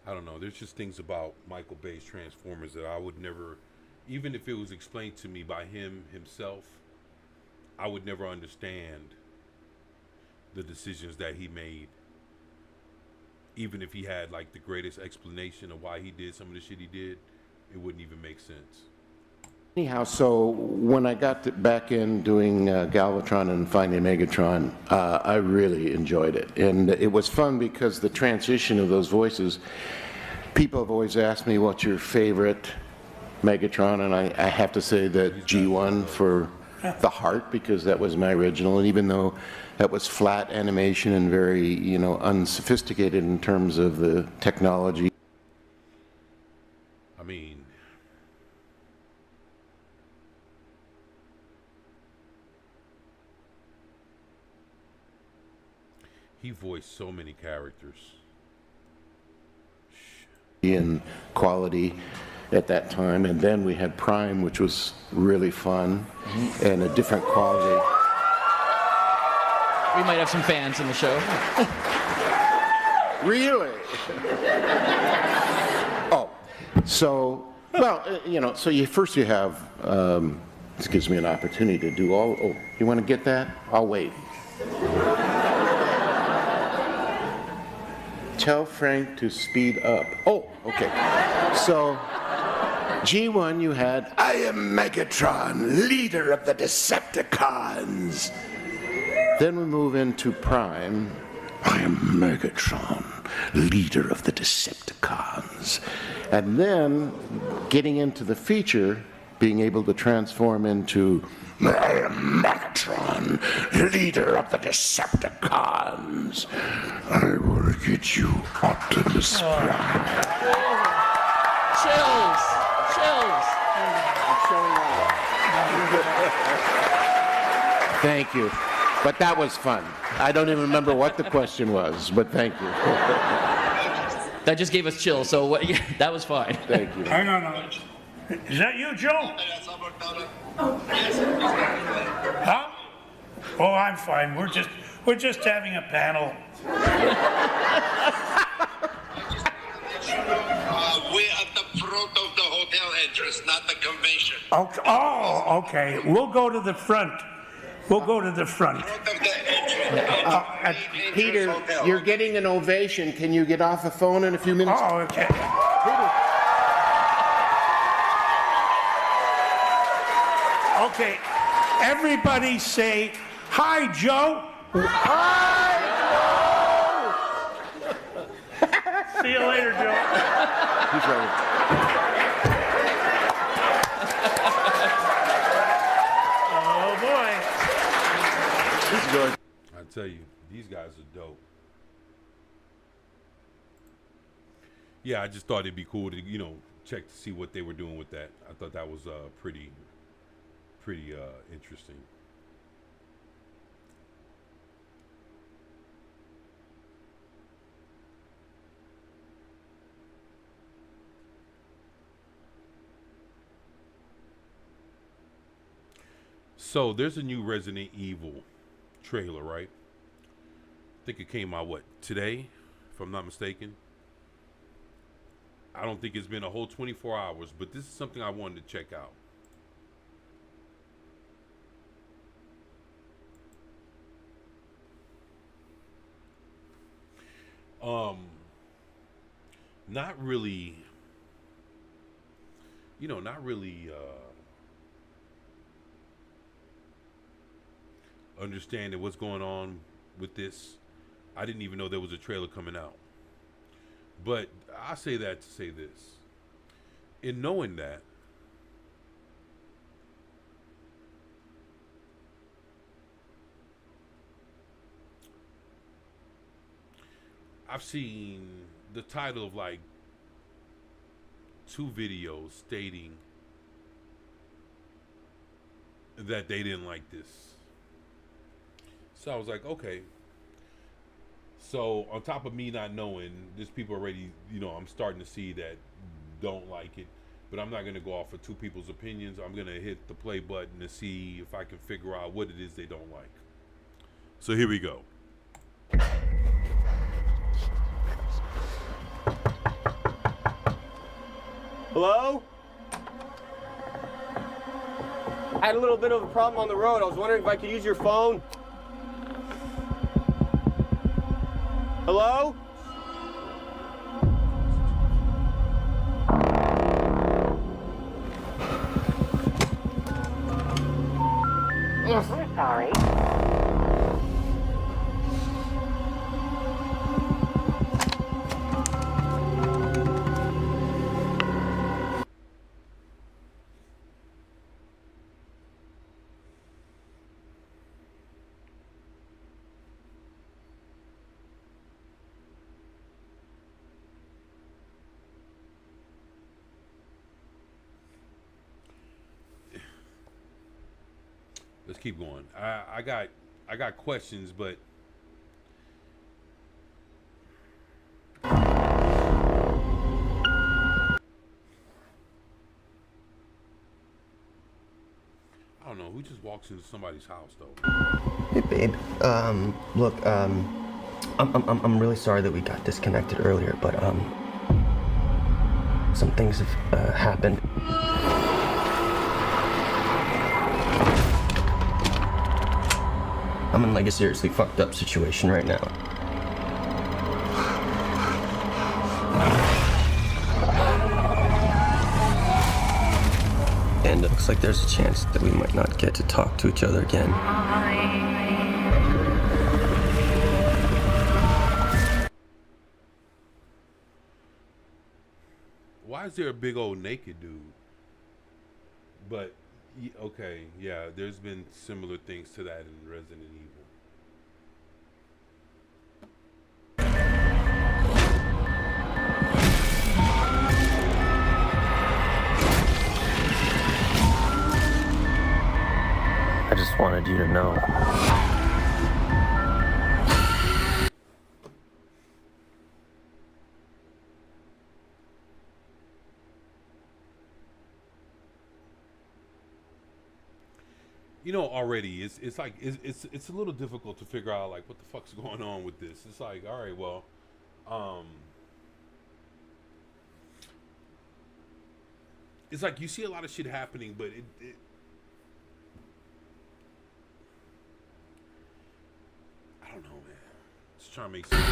I don't know. There's just things about Michael Bay's Transformers that I would never, even if it was explained to me by him himself, I would never understand the decisions that he made. Even if he had like the greatest explanation of why he did some of the shit he did, it wouldn't even make sense. anyhow, so when I got back in doing Galvatron and Finding Megatron, I really enjoyed it. And it was fun because the transition of those voices, people have always asked me what's your favorite Megatron, and I have to say that G1 for the heart, because that was my original, and even though that was flat animation and very, you know, unsophisticated in terms of the technology. I mean, he voiced so many characters. In quality at that time, and then we had Prime, which was really fun, and a different quality. We might have some fans in the show. Really? Oh, so, well, you know, so first you have, this gives me an opportunity to do all, oh, you want to get that? I'll wait. Tell Frank to speed up. Oh, okay. So, G1 you had, I am Megatron, leader of the Decepticons. Then we move into Prime. I am Megatron, leader of the Decepticons. And then, getting into the feature, being able to transform into I am Megatron, leader of the Decepticons. I will get you, Optimus Prime. Chills! Chills! Thank you. But that was fun. I don't even remember what the question was, but thank you. That just gave us chills, so that was fine. Thank you. Hang on. Is that you, Joe? Huh? Oh, I'm fine. We're just having a panel. Okay. Oh, okay. We'll go to the front. We'll go to the front. Peter, you're getting an ovation. Can you get off the phone in a few minutes? Oh, okay. Okay. Everybody say, hi, Joe. See you later, Joe. He's ready. Oh, boy. He's good. I tell you, these guys are dope. Yeah, I just thought it'd be cool to, check to see what they were doing with that. I thought that was pretty interesting. So there's a new Resident Evil trailer, right? I think it came out, today, if I'm not mistaken. I don't think it's been a whole 24 hours, but this is something I wanted to check out. Not really, understanding what's going on with this. I didn't even know there was a trailer coming out. But I say that to say this. In knowing that, I've seen the title of like 2 videos stating that they didn't like this. So I was like, okay. So on top of me not knowing, there's people already, I'm starting to see that don't like it. But I'm not going to go off of 2 people's opinions. I'm going to hit the play button to see if I can figure out what it is they don't like. So here we go. Hello? I had a little bit of a problem on the road. I was wondering if I could use your phone. Hello? Yes, we're sorry. Let's keep going. I got questions, but I don't know who just walks into somebody's house though. Hey babe, look, I'm really sorry that we got disconnected earlier, but some things have happened. I'm in like a seriously fucked up situation right now. And it looks like there's a chance that we might not get to talk to each other again. Why is there a big old naked dude? But okay, yeah, there's been similar things to that in Resident Evil. I just wanted you to know. Already it's like it's a little difficult to figure out like what the fuck's going on with this. It's like, all right, well, it's like you see a lot of shit happening, but it I don't know, man. Just trying to make sense.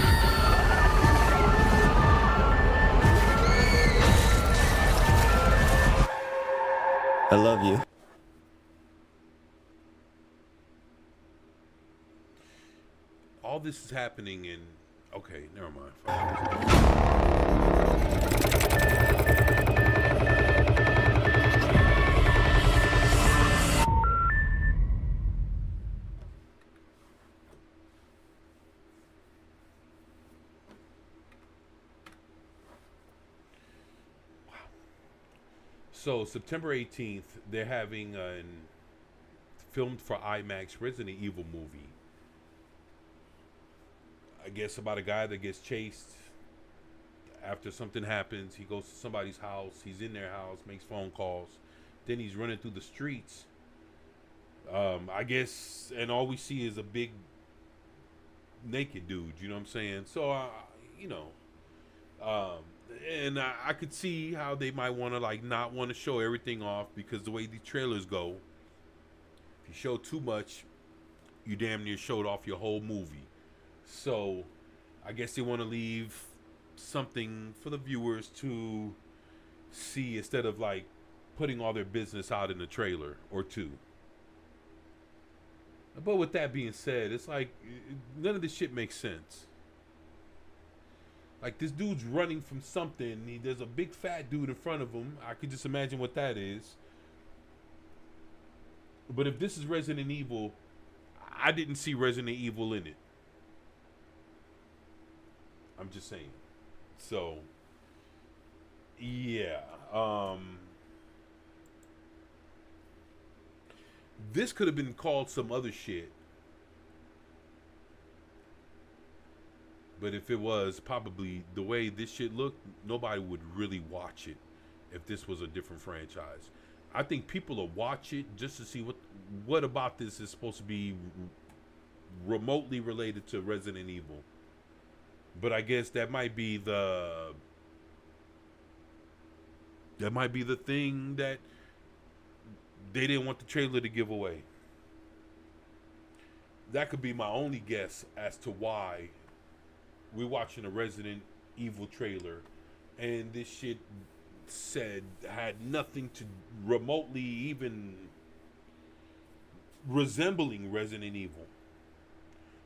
I love you. All this is happening in... Okay, never mind. So September 18th, they're having a filmed for IMAX Resident Evil movie. I guess about a guy that gets chased after something happens. He goes to somebody's house. He's in their house, makes phone calls. Then he's running through the streets. I guess, and all we see is a big naked dude. You know what I'm saying? So, you know, and I could see how they might want to like not want to show everything off, because the way these trailers go, if you show too much, you damn near showed off your whole movie. So I guess they want to leave something for the viewers to see instead of like putting all their business out in a trailer or two. But with that being said, it's like none of this shit makes sense. Like, this dude's running from something. There's a big fat dude in front of him. I could just imagine what that is. But if this is Resident Evil, I didn't see Resident Evil in it. I'm just saying. So, yeah. This could have been called some other shit. But if it was, probably the way this shit looked, nobody would really watch it if this was a different franchise. I think people will watch it just to see what about this is supposed to be remotely related to Resident Evil. But I guess that might be the thing that they didn't want the trailer to give away. That could be my only guess as to why we're watching a Resident Evil trailer and this shit had nothing to remotely even resembling Resident Evil.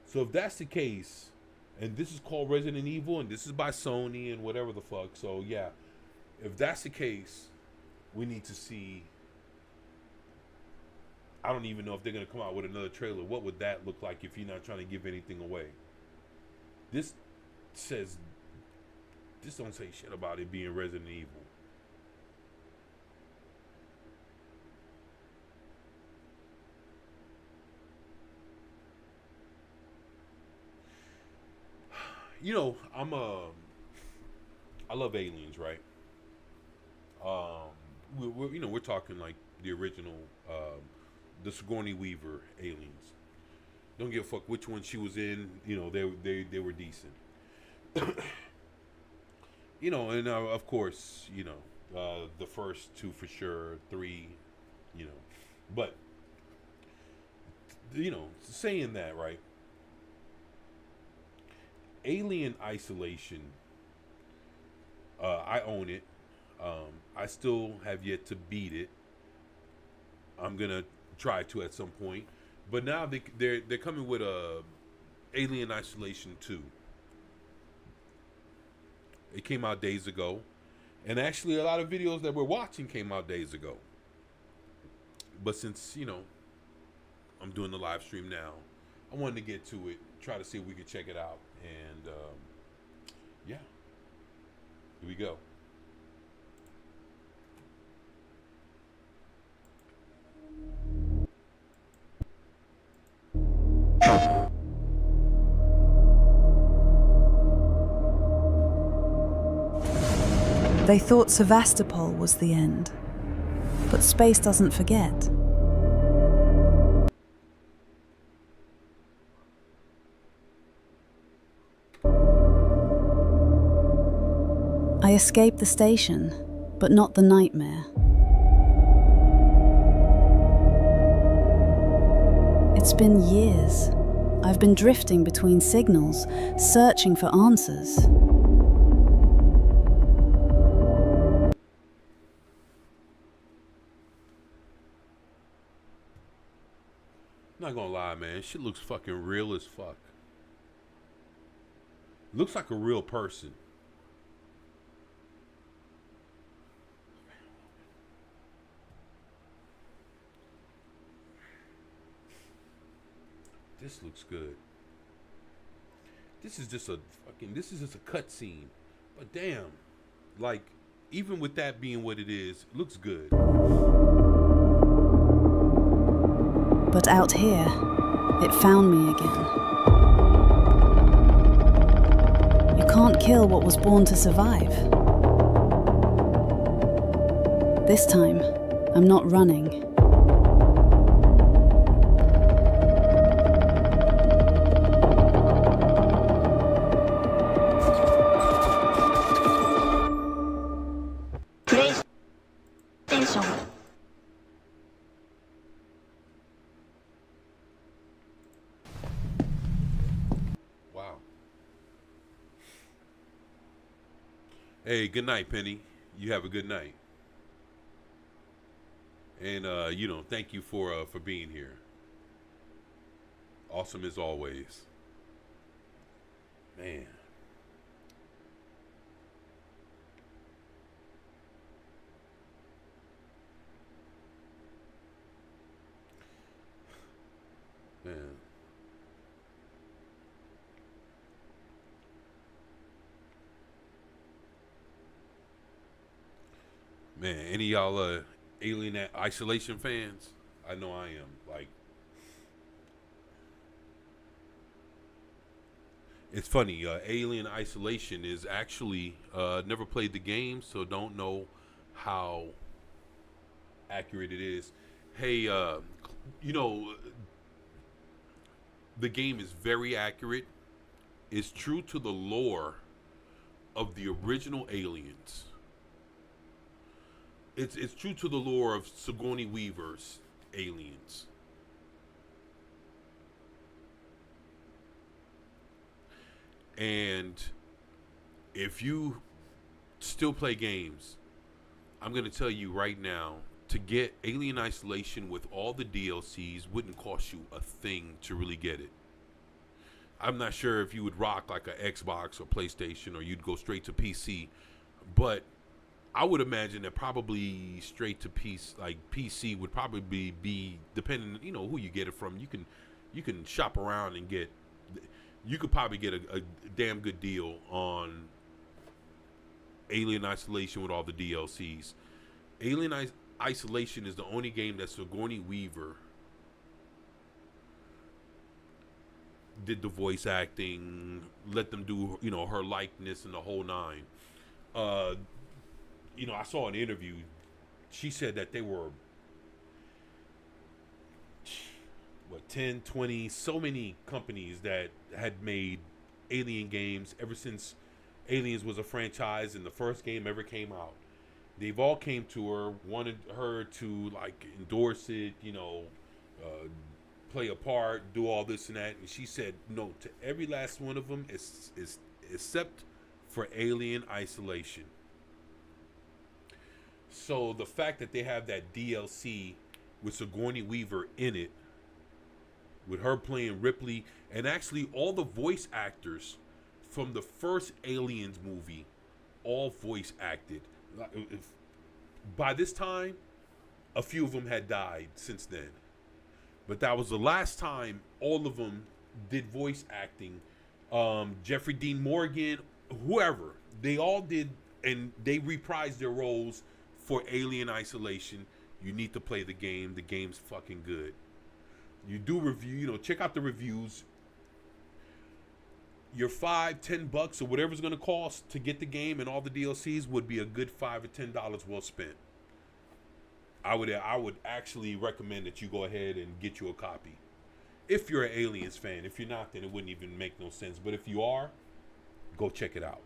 So if that's the case, and this is called Resident Evil and this is by Sony and whatever the fuck, so yeah, if that's the case, we need to see. I don't even know if they're going to come out with another trailer. What would that look like if you're not trying to give anything away? This don't say shit about it being Resident Evil. You know, I love aliens, right? We're talking like the original, the Sigourney Weaver aliens. Don't give a fuck which one she was in. You know, they were decent. You know, and of course, you know, the first two for sure, 3, you know, but you know, saying that, right? Alien Isolation, I own it. I still have yet to beat it. I'm gonna try to at some point, but now they're coming with a Alien Isolation 2. It came out days ago, and actually a lot of videos that we're watching came out days ago. But since, you know, I'm doing the live stream now, I wanted to get to it, try to see if we could check it out, and yeah, here we go. They thought Sevastopol was the end, but space doesn't forget. I escaped the station, but not the nightmare. It's been years. I've been drifting between signals, searching for answers. Not gonna lie, man. Shit looks fucking real as fuck. Looks like a real person. This looks good. This is just a cutscene. But damn, like, even with that being what it is, it looks good. But out here, it found me again. You can't kill what was born to survive. This time, I'm not running. Wow. Hey, good night, Penny. You have a good night. And thank you for being here. Awesome as always. Man. Man. Man, any of y'all Alien Isolation fans? I know I am. Like, it's funny. Alien Isolation is actually never played the game, so don't know how accurate it is. Hey, the game is very accurate. It's true to the lore of the original Aliens. It's true to the lore of Sigourney Weaver's Aliens. And if you still play games, I'm going to tell you right now, to get Alien Isolation with all the DLCs wouldn't cost you a thing to really get it. I'm not sure if you would rock like an Xbox or PlayStation, or you'd go straight to PC, but I would imagine that probably straight to PC, like PC would probably be depending, who you get it from. You can shop around and you could probably get a damn good deal on Alien Isolation with all the DLCs. Alien Isolation is the only game that Sigourney Weaver did the voice acting, let them do, her likeness and the whole nine. I saw an interview. She said that they were 10, 20, so many companies that had made Alien games ever since Aliens was a franchise and the first game ever came out. They've all came to her, wanted her to like endorse it, play a part, do all this and that, and she said no to every last one of them, is except for Alien Isolation. So the fact that they have that DLC with Sigourney Weaver in it, with her playing Ripley, and actually all the voice actors from the first Aliens movie, all voice acted. By this time, a few of them had died since then. But that was the last time all of them did voice acting. Jeffrey Dean Morgan, whoever, they all did, and they reprised their roles for Alien Isolation. You need to play the game. The game's fucking good. You do review, check out the reviews. Your $5-10 or whatever it's going to cost to get the game and all the DLCs would be a good $5 or $10 well spent. I would actually recommend that you go ahead and get you a copy. If you're an Aliens fan. If you're not, then it wouldn't even make no sense. But if you are, go check it out.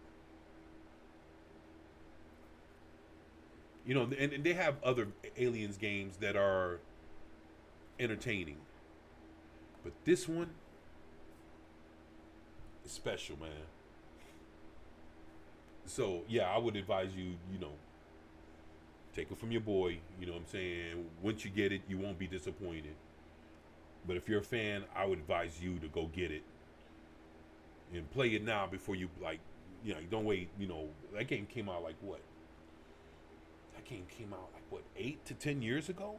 And they have other Aliens games that are entertaining. But this one is special, man. So, yeah, I would advise you, you know, take it from your boy. You know what I'm saying? Once you get it, you won't be disappointed. But if you're a fan, I would advise you to go get it. And play it now before you, like, you know, don't wait, you know. That game came out like what? That game came out like what, 8 to 10 years ago?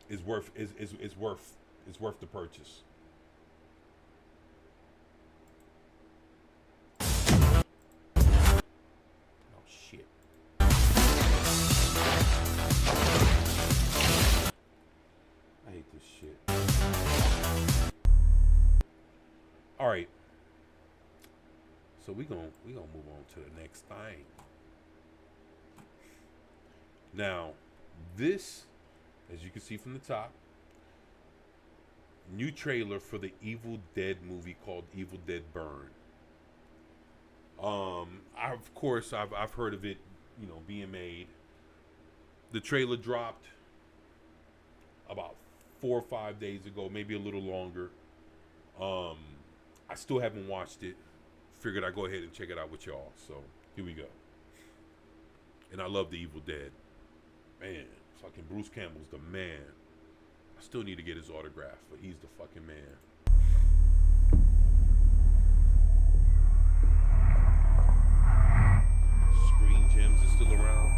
It's worth the purchase. Oh shit. I hate this shit. All right. So we gonna move on to the next thing. Now, this, as you can see from the top, new trailer for the Evil Dead movie called Evil Dead Burn. Of course I've heard of it, you know, being made. The trailer dropped about 4 or 5 days ago, maybe a little longer. I still haven't watched it. Figured I'd go ahead and check it out with y'all. So here we go. And I love the Evil Dead. Man, fucking Bruce Campbell's the man. I still need to get his autograph, but he's the fucking man. Screen Gems is still around.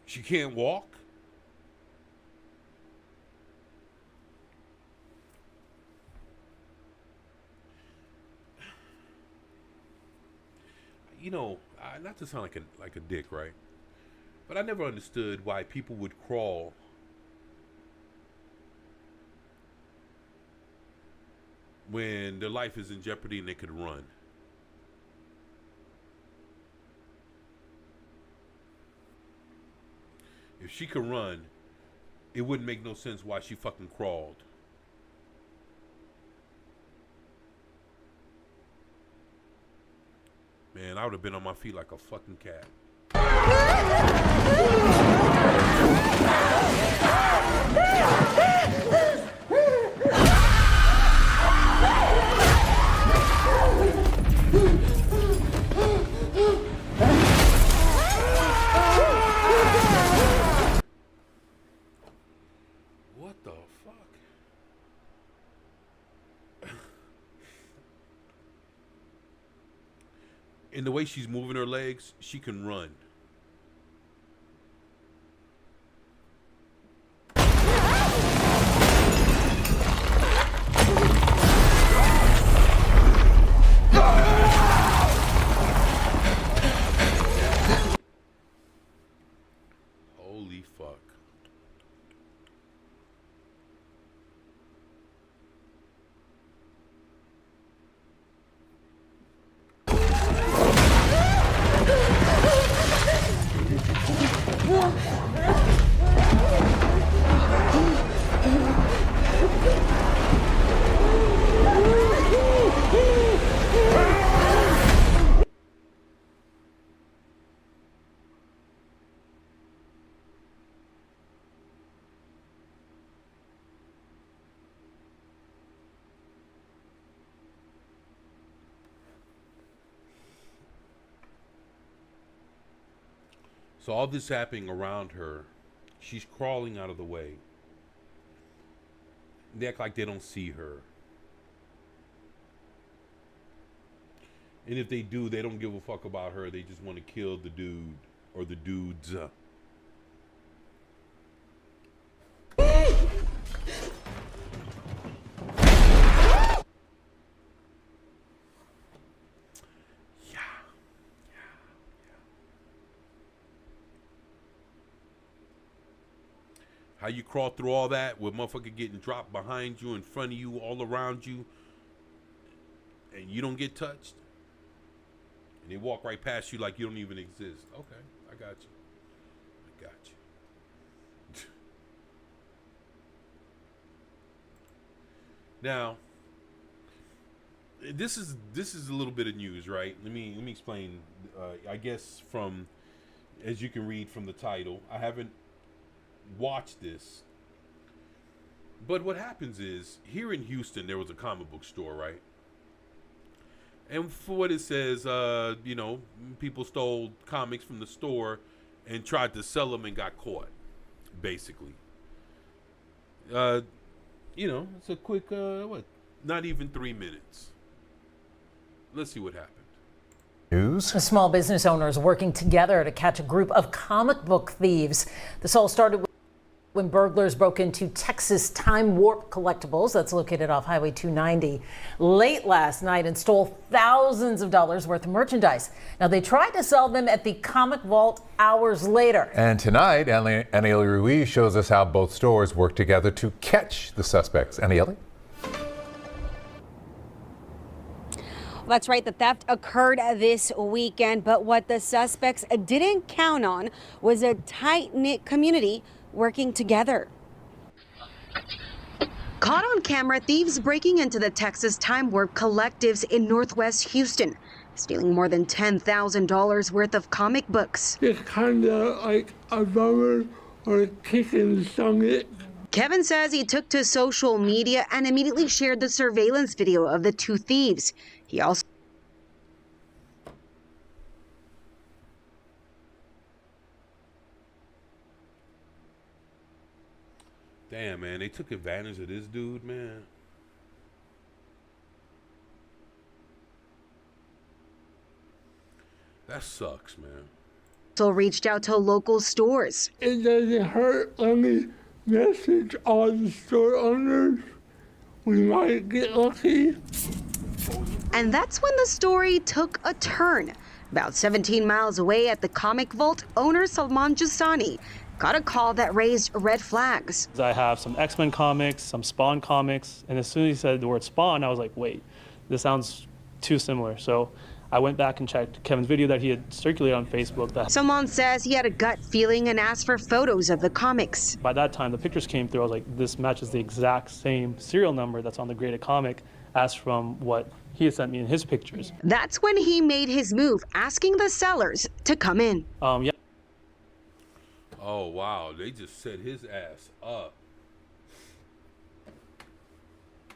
She can't walk? You know, not to sound like a dick, right? But I never understood why people would crawl when their life is in jeopardy and they could run. If she could run, it wouldn't make no sense why she fucking crawled. Man, I would have been on my feet like a fucking cat. What the fuck? In the way she's moving her legs, she can run. Holy fuck. So all this happening around her, she's crawling out of the way. They act like they don't see her. And if they do, they don't give a fuck about her. They just want to kill the dude or the dudes. How you crawl through all that with motherfucker getting dropped behind you, in front of you, all around you, and you don't get touched? And they walk right past you like you don't even exist. Okay, I got you. I got you. Now, this is a little bit of news, right? Let me explain. I guess from, as you can read from the title, I haven't watched this, but what happens is here in Houston there was a comic book store, right? And for what it says, you know, people stole comics from the store and tried to sell them and got caught, basically. You know, it's a quick, not even 3 minutes. Let's see what happened. News. Small business owners working together to catch a group of comic book thieves. This all started when burglars broke into Texas Time Warp Collectibles, that's located off Highway 290, late last night and stole thousands of dollars worth of merchandise. Now, they tried to sell them at the Comic Vault hours later. And tonight, Anieli Ruiz shows us how both stores work together to catch the suspects. Anieli? That's right. The theft occurred this weekend, but what the suspects didn't count on was a tight-knit community working together. Caught on camera, thieves breaking into the Texas Time Warp collectives in Northwest Houston, stealing more than $10,000 worth of comic books. It's kind of like a bummer or a kick in the stomach. Kevin says he took to social media and immediately shared the surveillance video of the two thieves. He also Damn, man, they took advantage of this dude, man. That sucks, man. also reached out to local stores. It doesn't hurt. Let me message all the store owners. We might get lucky. And that's when the story took a turn. About 17 miles away at the Comic Vault, owner Salman Jasani got a call that raised red flags. I have some X-Men comics, some Spawn comics, and as soon as he said the word Spawn, I was like, wait, this sounds too similar. So I went back and checked Kevin's video that he had circulated on Facebook. Salman says he had a gut feeling and asked for photos of the comics. By that time, the pictures came through. I was like, this matches the exact same serial number that's on the graded comic as from what he had sent me in his pictures. That's when he made his move, asking the sellers to come in. Yeah. Oh, wow. They just set his ass up.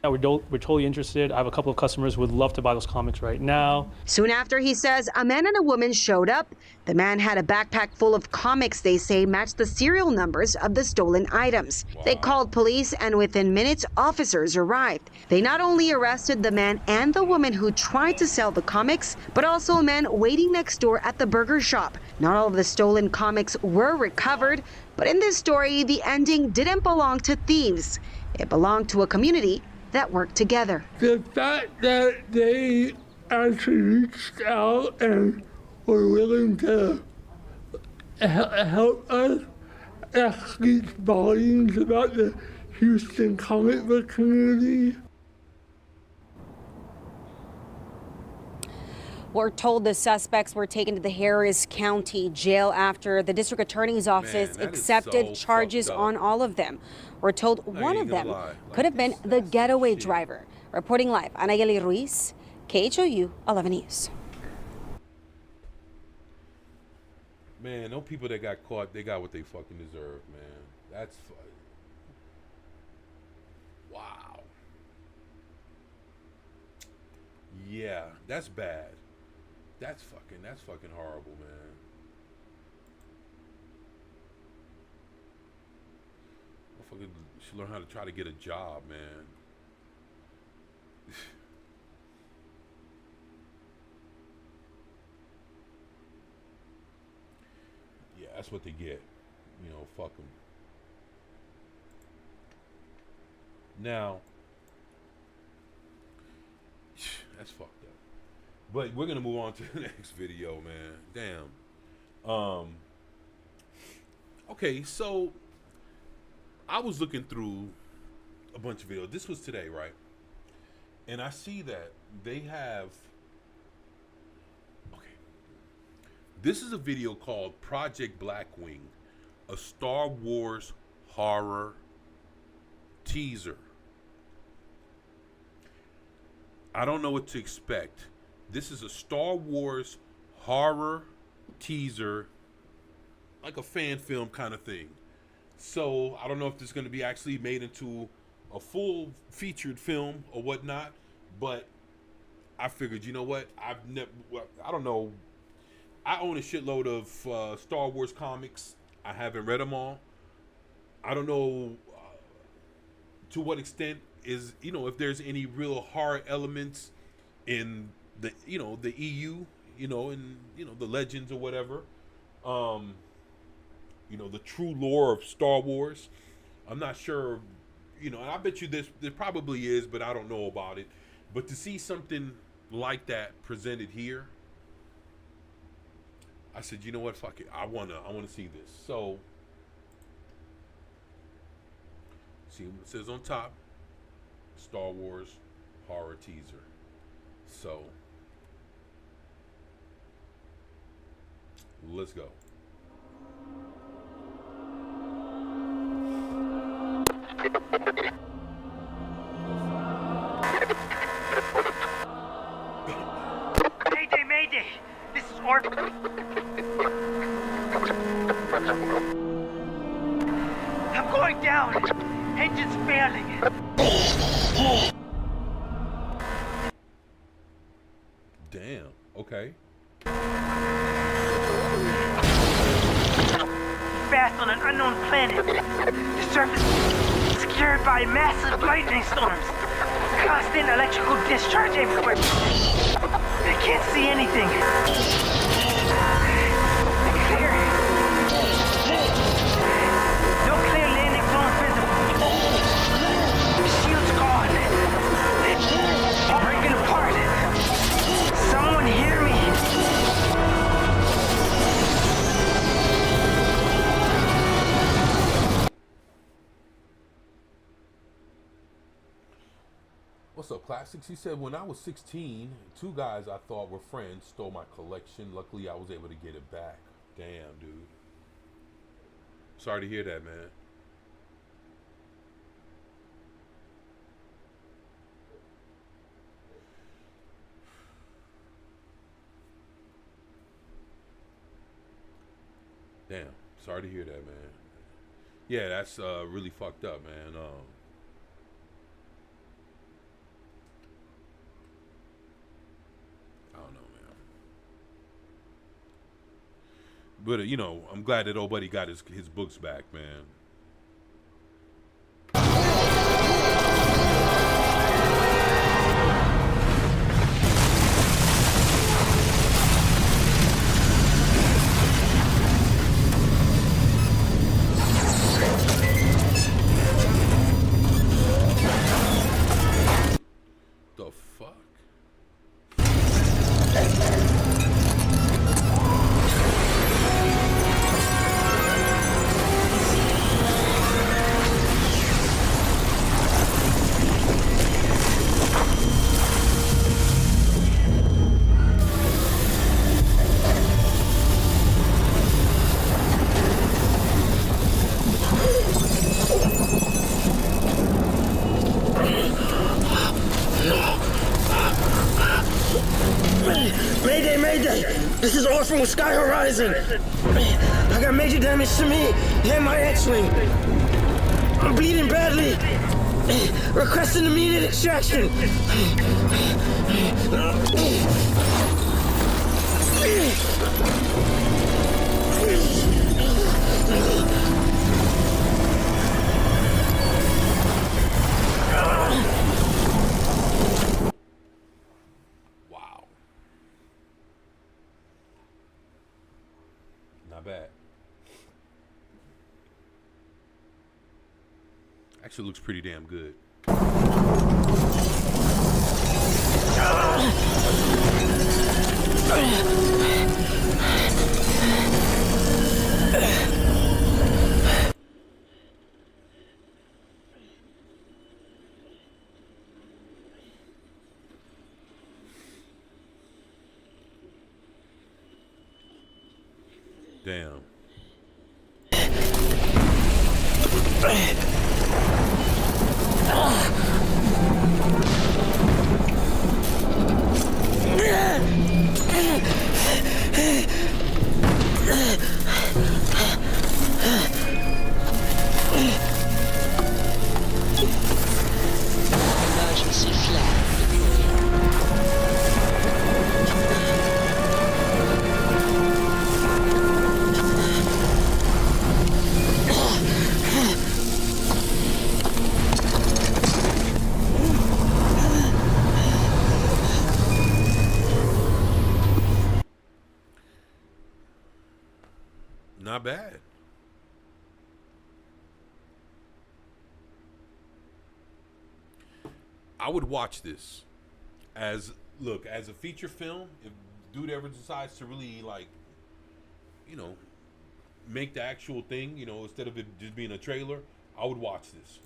Yeah, we're totally interested. I have a couple of customers who would love to buy those comics right now. Soon after, he says, a man and a woman showed up. The man had a backpack full of comics they say matched the serial numbers of the stolen items. Wow. They called police, and within minutes, officers arrived. They not only arrested the man and the woman who tried to sell the comics, but also a man waiting next door at the burger shop. Not all of the stolen comics were recovered, but in this story, the ending didn't belong to thieves. It belonged to a community that work together. The fact that they actually reached out and were willing to help us, that speaks volumes about the Houston comic book community. We're told the suspects were taken to the Harris County Jail after the district attorney's office accepted charges on all of them. We're told one of them could have been the getaway driver. Reporting live, Anieli Ruiz, KHOU 11 News. Man, no people that got caught, they got what they fucking deserve, man. That's wow. Yeah, that's bad. That's fucking horrible, man. Motherfucker should learn how to try to get a job, man. Yeah, that's what they get. You know, fuck them. Now, that's fucked up. But we're gonna move on to the next video, man. Damn. Okay, so I was looking through a bunch of videos. This was today, right? And I see that they have. Okay. This is a video called Project Blackwing, a Star Wars horror teaser. I don't know what to expect. This is a Star Wars horror teaser, like a fan film kind of thing. So I don't know if this is going to be actually made into a full featured film or whatnot, but I figured, you know what? I don't know. I own a shitload of Star Wars comics. I haven't read them all. I don't know to what extent is, if there's any real horror elements in the, the EU, and, the legends or whatever. The true lore of Star Wars. I'm not sure, and I bet you there probably is, but I don't know about it. But to see something like that presented here, I said, you know what, fuck it. I wanna see this. So see what it says on top. Star Wars horror teaser. So let's go. Mayday, Mayday! This is Orton. I'm going down. Engine's failing. Damn. Okay. Fast on an unknown planet. The surface is secured by massive lightning storms. Constant electrical discharge everywhere. I can't see anything. Clear. No clear landing zone visible. The shield's gone. Breaking apart. Someone hear me. What's up, Classics? He said, when I was 16, two guys I thought were friends stole my collection. Luckily, I was able to get it back. Damn, dude. Sorry to hear that, man. Damn. Sorry to hear that, man. Yeah, that's really fucked up, man. I don't know, man. But I'm glad that old buddy got his books back, man. The fuck? Mayday, Mayday! This is Orphan with Sky Horizon. I got major damage to me and my X-Wing. I'm bleeding badly. Requesting immediate extraction. Wow. Not bad. Actually looks pretty damn good. Damn. Emergency flare Not bad. I would watch this as a feature film. If dude ever decides to really make the actual thing, instead of it just being a trailer, I would watch this.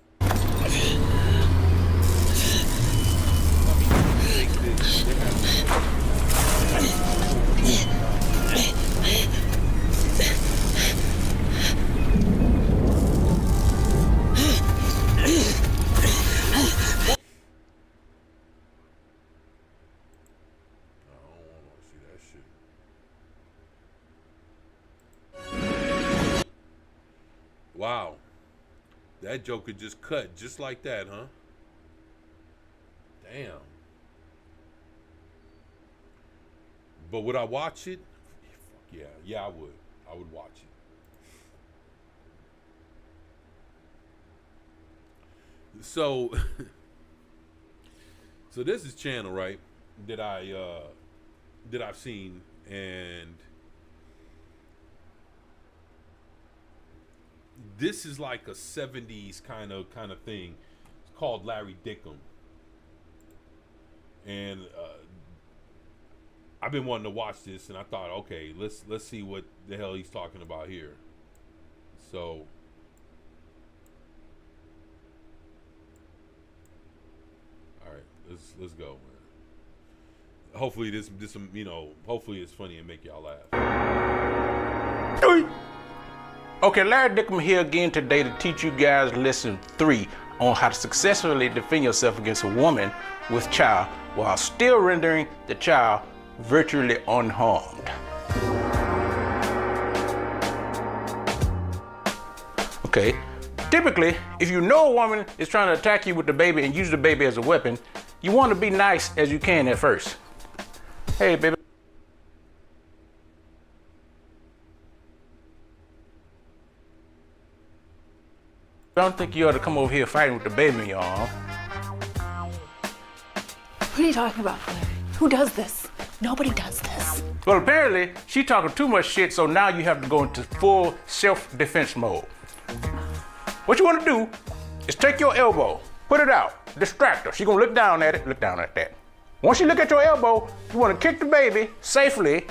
Wow. That Joker just cut just like that, huh? Damn. But would I watch it? Yeah, I would. I would watch it. So this is channel, right? That I've seen, and this is like a 70s kind of thing. It's called Larry Dickum. And I've been wanting to watch this, and I thought, okay, let's see what the hell he's talking about here. So all right, let's go, man. Hopefully this hopefully it's funny and make y'all laugh. Okay, Larry Dickum here again today to teach you guys lesson 3 on how to successfully defend yourself against a woman with child while still rendering the child virtually unharmed. Okay, typically, if you know a woman is trying to attack you with the baby and use the baby as a weapon, you want to be nice as you can at first. Hey, baby. I don't think you ought to come over here fighting with the baby in your arm. What are you talking about, Larry? Who does this? Nobody does this. Well, apparently, she's talking too much shit, so now you have to go into full self-defense mode. What you want to do is take your elbow, put it out, distract her. She's gonna look down at it, look down at that. Once you look at your elbow, you want to kick the baby safely.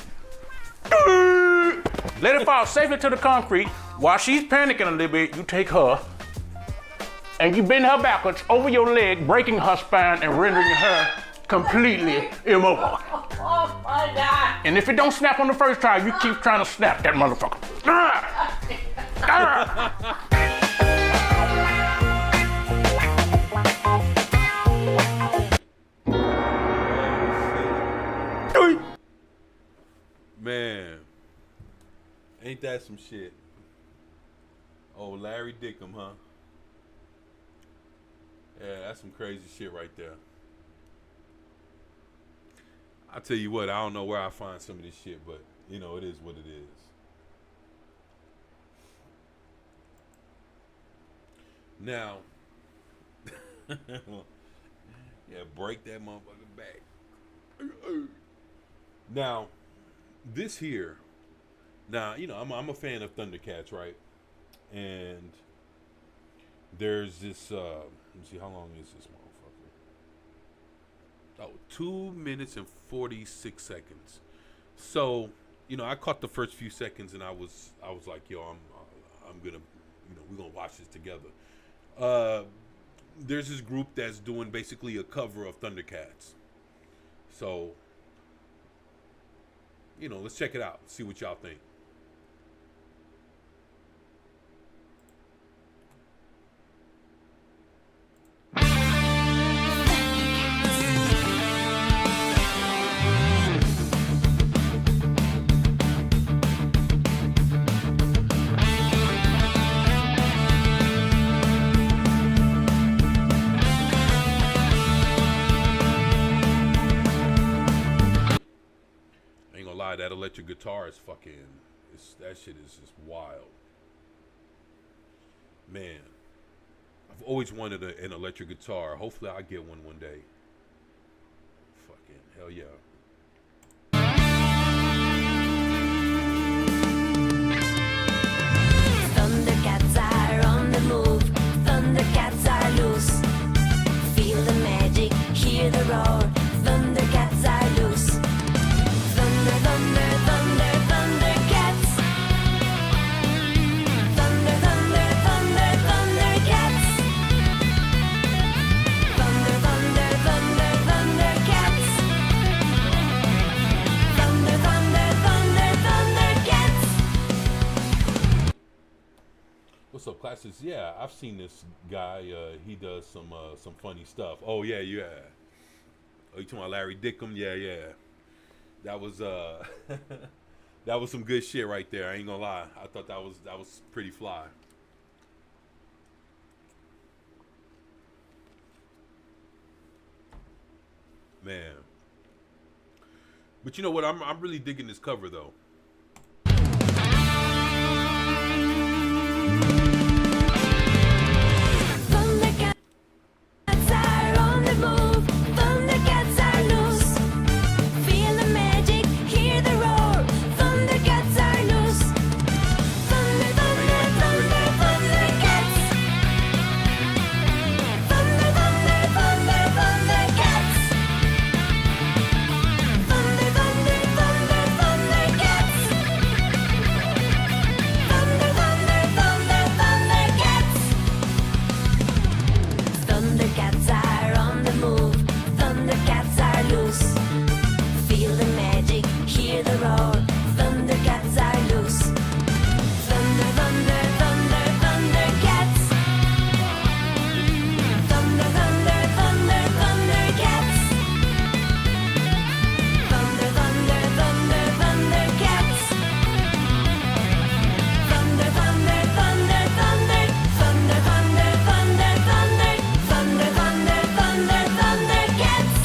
Let it fall safely to the concrete. While she's panicking a little bit, you take her and you bend her backwards over your leg, breaking her spine and rendering her completely immobile. Oh my God! And if it don't snap on the first try, you keep trying to snap that motherfucker. Man, ain't that some shit? Oh, Larry Dickum, huh? Yeah, that's some crazy shit right there. I tell you what, I don't know where I find some of this shit, but it is what it is. Now, yeah, break that motherfucker back. Now, this here. Now, I'm a fan of Thundercats, right? And there's this. Let me see, how long is this motherfucker? Oh, 2 minutes and 46 seconds. So, I caught the first few seconds, and I was like, yo, I'm gonna, we're gonna watch this together. There's this group that's doing basically a cover of Thundercats. So, let's check it out. See what y'all think. lie, that electric guitar is fucking. That shit is just wild. Man, I've always wanted an electric guitar. Hopefully, I'll get one day. Fucking hell yeah. Thundercats are on the move. Thundercats are loose. Feel the magic, hear the roar. Thundercats are loose. Thunder, thunder, thunder, Thundercats. Thunder, thunder, thunder, Thundercats. Thunder, thunder, thunder, Thundercats. Thunder, thunder, thunder, Thundercats. What's up, classes? Yeah, I've seen this guy. He does some funny stuff. Oh yeah. Oh, you talking about Larry Dickham? Yeah. That was that was some good shit right there. I ain't gonna lie. I thought that was pretty fly. Man. But you know what? I'm really digging this cover though. Thundercats are on the move. Thundercats are loose. Feel the magic, hear the roar. Thundercats are loose. Thunder, thunder, thunder, Thundercats. Thunder, thunder, thunder, Thundercats. Thunder, thunder, thunder, Thundercats. Thunder, thunder, thunder, Thundercats. Thundercats are on the move. Thundercats are loose. Feel the magic, hear the roar. Thundercats are loose. Thunder, thunder, thunder, Thundercats. Thunder, thunder, thunder, Thundercats. Thunder, thunder, thunder, Thundercats. Thunder, thunder, thunder, thunder. Thunder, thunder, thunder, thunder. Thunder, thunder, thunder, Thundercats.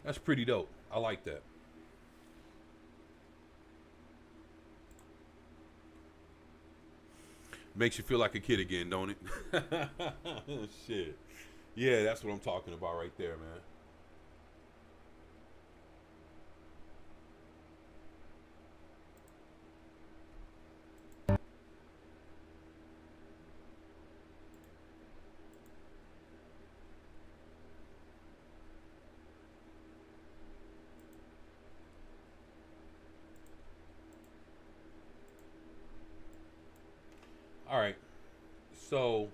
That's pretty dope. I like that. Makes you feel like a kid again, don't it? Shit. Yeah, that's what I'm talking about right there, man. All right. So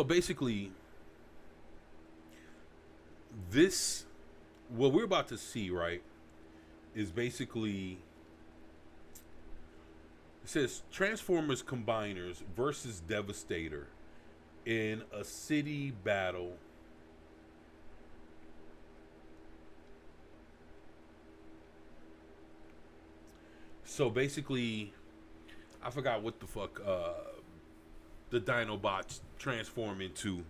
basically, this, what we're about to see, right, is basically, it says Transformers Combiners versus Devastator in a city battle. So basically, I forgot what the fuck the Dinobots transform into,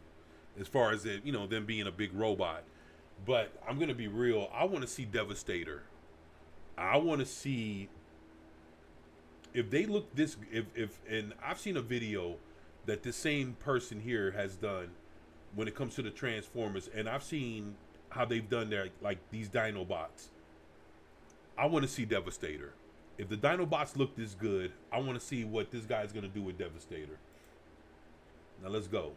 as far as it, them being a big robot. But I'm gonna be real. I want to see Devastator. I want to see if they look this. And I've seen a video that this same person here has done when it comes to the Transformers, and I've seen how they've done their these Dinobots. I want to see Devastator. If the Dinobots look this good, I want to see what this guy's going to do with Devastator. Now let's go.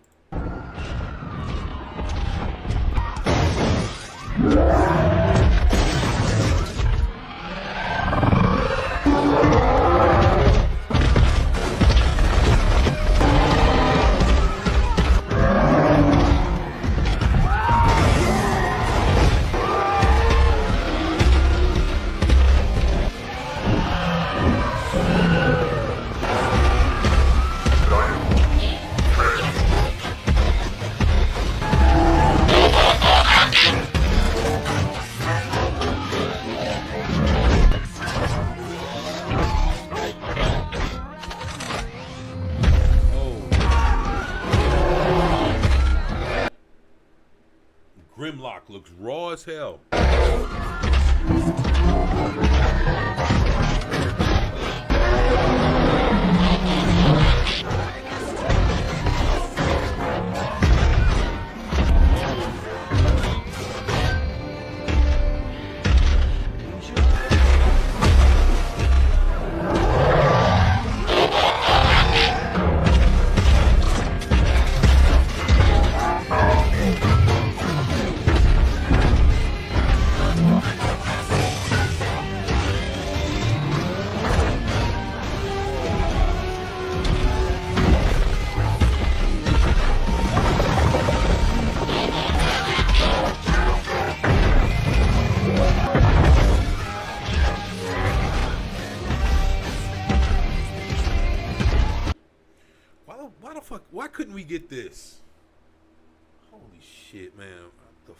Grimlock looks raw as hell. Why couldn't we get this? Holy shit, man. What the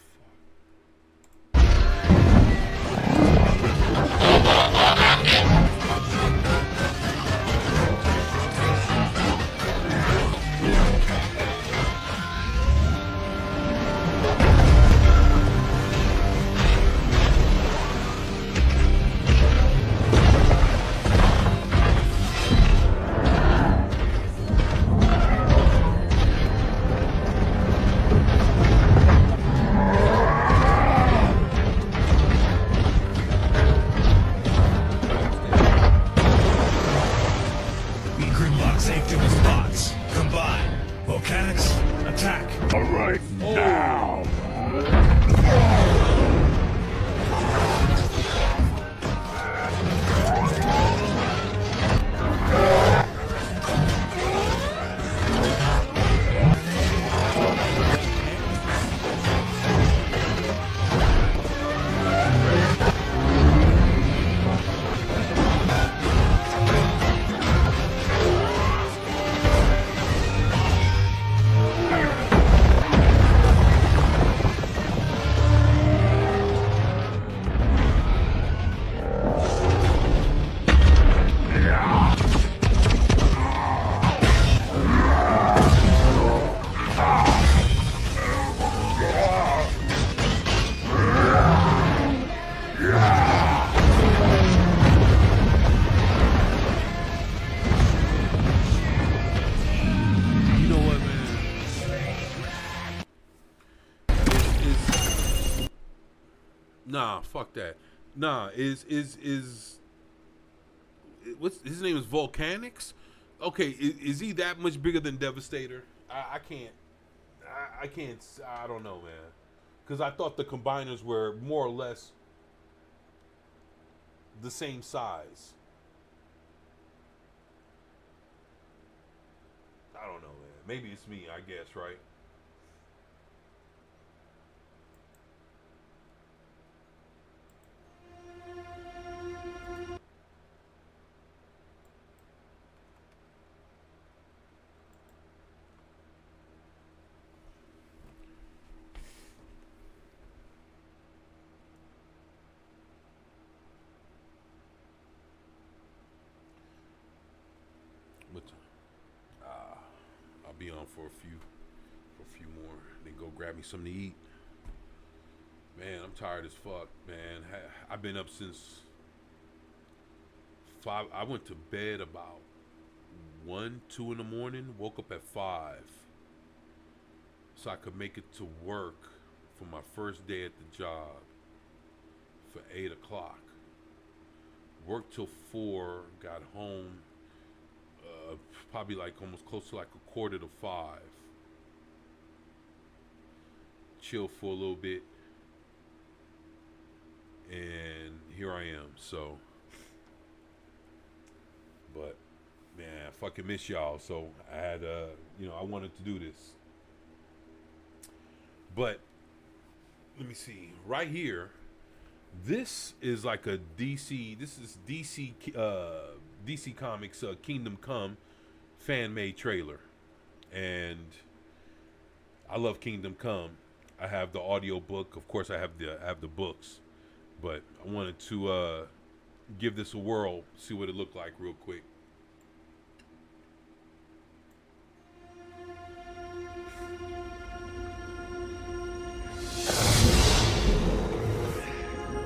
Grimlock safe to response. Combine. Volcanics, attack. All right, now. Nah, fuck that. Nah, what's his name is Volcanics? Okay, is he that much bigger than Devastator? I don't know, man. Because I thought the combiners were more or less the same size. I don't know, man. Maybe it's me, I guess, right? I'll be on for a few more. Then go grab me something to eat. Man, I'm tired as fuck, man. I've been up since 5. I went to bed about 1, 2 in the morning. Woke up at 5, so I could make it to work for my first day at the job for 8 o'clock. Worked till 4. Got home. Probably like almost close to like 4:45. Chill for a little bit, and here I am. So, but man, I fucking miss y'all. So I had, I wanted to do this. But let me see. Right here, this is like a DC. This is DC Comics Kingdom Come fan-made trailer, and I love Kingdom Come. I have the audio book, of course. I have the books, but I wanted to give this a whirl, see what it looked like real quick.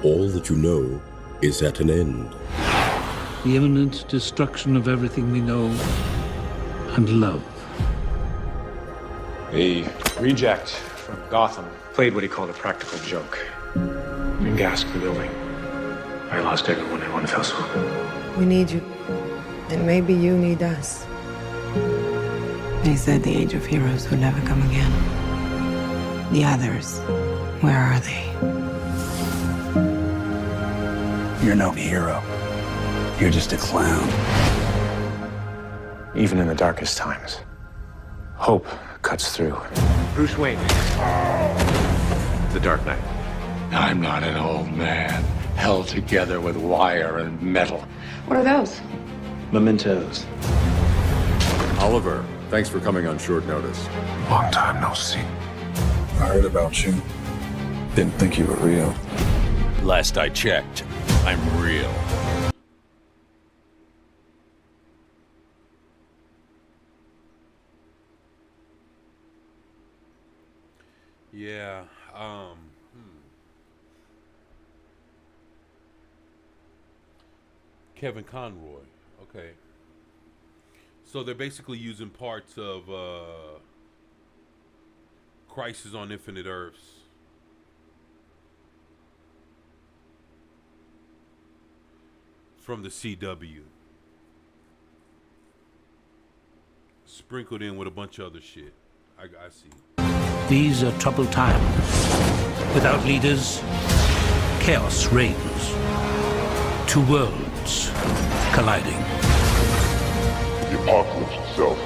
all that you know is at an end. The imminent destruction of everything we know and love. The reject from Gotham played what he called a practical joke. And gasped the building. I lost everyone in one fell swoop. We need you. And maybe you need us. They said the age of heroes would never come again. The others, where are they? You're no hero. You're just a clown. Even in the darkest times, hope cuts through. Bruce Wayne. The Dark Knight. I'm not an old man, held together with wire and metal. What are those? Mementos. Oliver, thanks for coming on short notice. Long time no see. I heard about you. Didn't think you were real. Last I checked, I'm real. Yeah. Kevin Conroy. Okay. So they're basically using parts of Crisis on Infinite Earths. From the CW. Sprinkled in with a bunch of other shit. I see. These are troubled times. Without leaders, chaos reigns. Two worlds colliding. The apocalypse itself.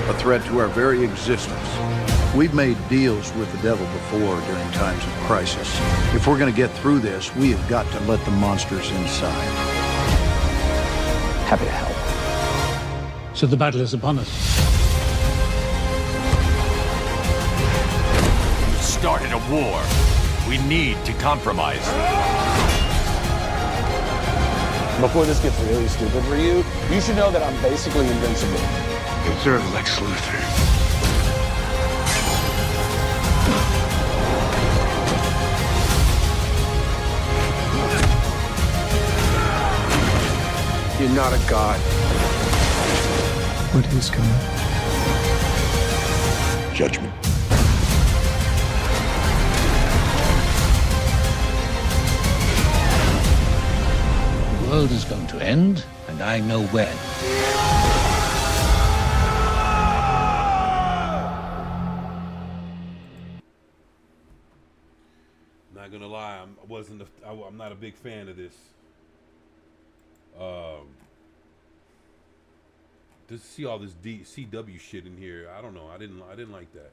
A threat to our very existence. We've made deals with the devil before during times of crisis. If we're going to get through this, we have got to let the monsters inside. Happy to help. So the battle is upon us. You started a war. We need to compromise. Before this gets really stupid for you, you should know that I'm basically invincible. Observe Lex Luthor. You're not a god. What is coming? Judgment. The world is going to end, and I know when. Not gonna lie, I'm not a big fan of this. Just see all this CW shit in here. I don't know. I didn't like that.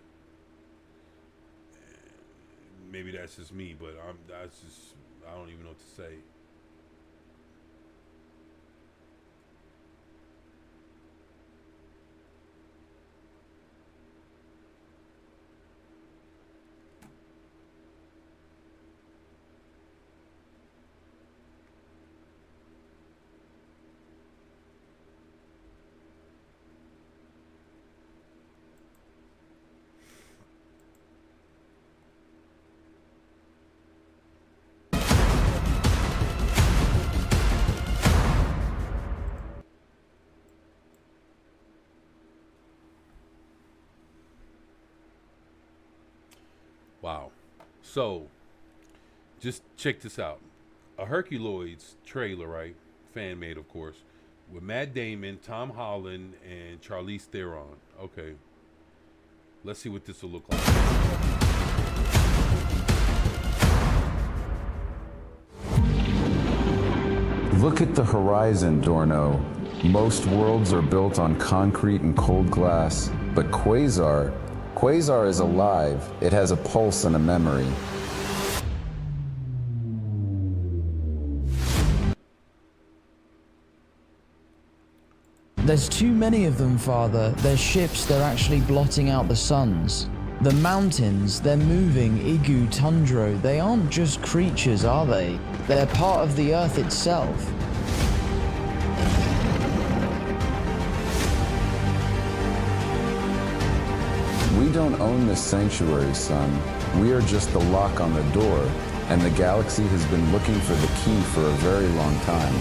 Maybe that's just me, but I don't even know what to say. Wow. So, just check this out. A Herculoids trailer, right? Fan made, of course. With Matt Damon, Tom Holland, and Charlize Theron. Okay. Let's see what this will look like. Look at the horizon, Dorno. Most worlds are built on concrete and cold glass, but Quasar is alive. It has a pulse and a memory. There's too many of them, Father. Their ships, they're actually blotting out the suns. The mountains, they're moving Igu Tundro. They aren't just creatures, are they? They're part of the Earth itself. We don't own this sanctuary, son. We are just the lock on the door. and the galaxy has been looking for the key for a very long time.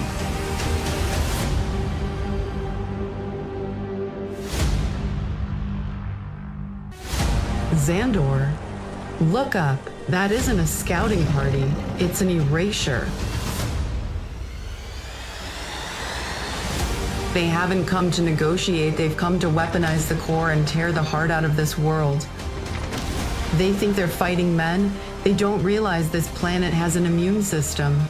Xandor, look up. That isn't a scouting party. It's an erasure. They haven't come to negotiate. They've come to weaponize the core and tear the heart out of this world. They think they're fighting men. They don't realize this planet has an immune system.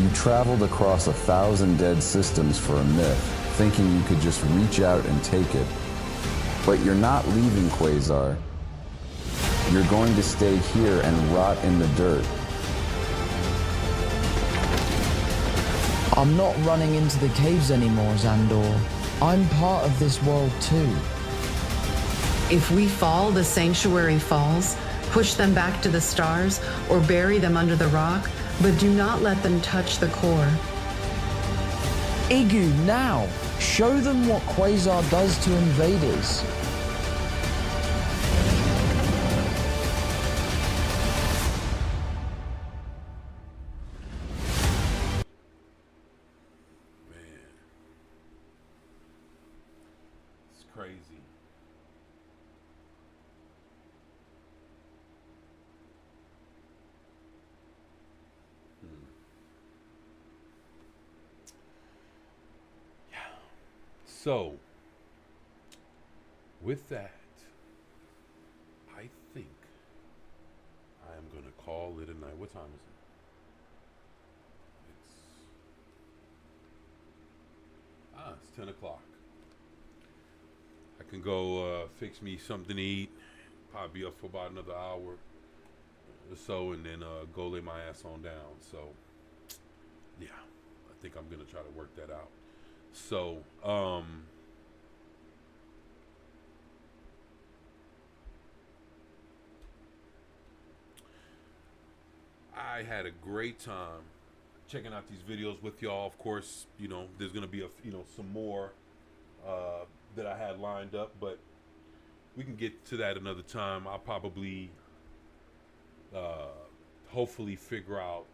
You traveled across 1,000 dead systems for a myth, thinking you could just reach out and take it. But you're not leaving Quasar. You're going to stay here and rot in the dirt. I'm not running into the caves anymore, Xandor. I'm part of this world too. If we fall, the sanctuary falls. Push them back to the stars or bury them under the rock, but do not let them touch the core. Igu, now! Show them what Quasar does to invaders. It's crazy. Yeah. So, with that, I think I am going to call it a night. What time is it? It's 10 o'clock. I can go fix me something to eat, probably be up for about another hour or so, and then go lay my ass on down. So, yeah, I think I'm going to try to work that out. So, I had a great time checking out these videos with y'all. Of course, you know, there's going to be some more that I had lined up, but we can get to that another time. I'll probably hopefully figure out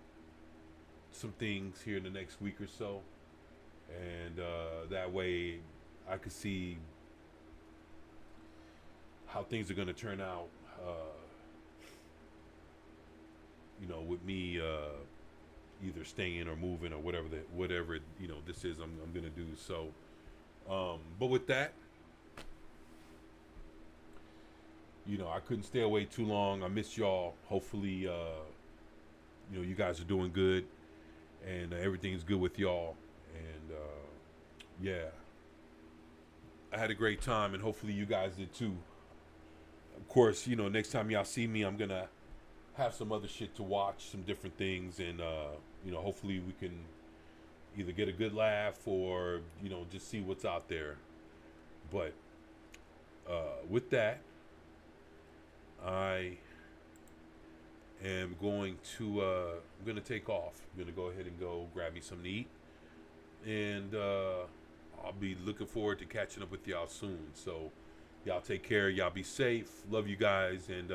some things here in the next week or so, and that way I could see how things are going to turn out, you know, with me either staying or moving or whatever you know this is I'm gonna do. So but with that, you know, I couldn't stay away too long. I miss y'all. Hopefully you know, you guys are doing good and everything's good with y'all, and yeah, I had a great time, and hopefully you guys did too. Of course, you know, next time y'all see me, I'm gonna have some other shit to watch, some different things, and you know, hopefully we can either get a good laugh or, you know, just see what's out there. But with that, I am going to I'm gonna take off. I'm gonna go ahead and go grab me something to eat, and I'll be looking forward to catching up with y'all soon. So y'all take care, y'all be safe, love you guys, and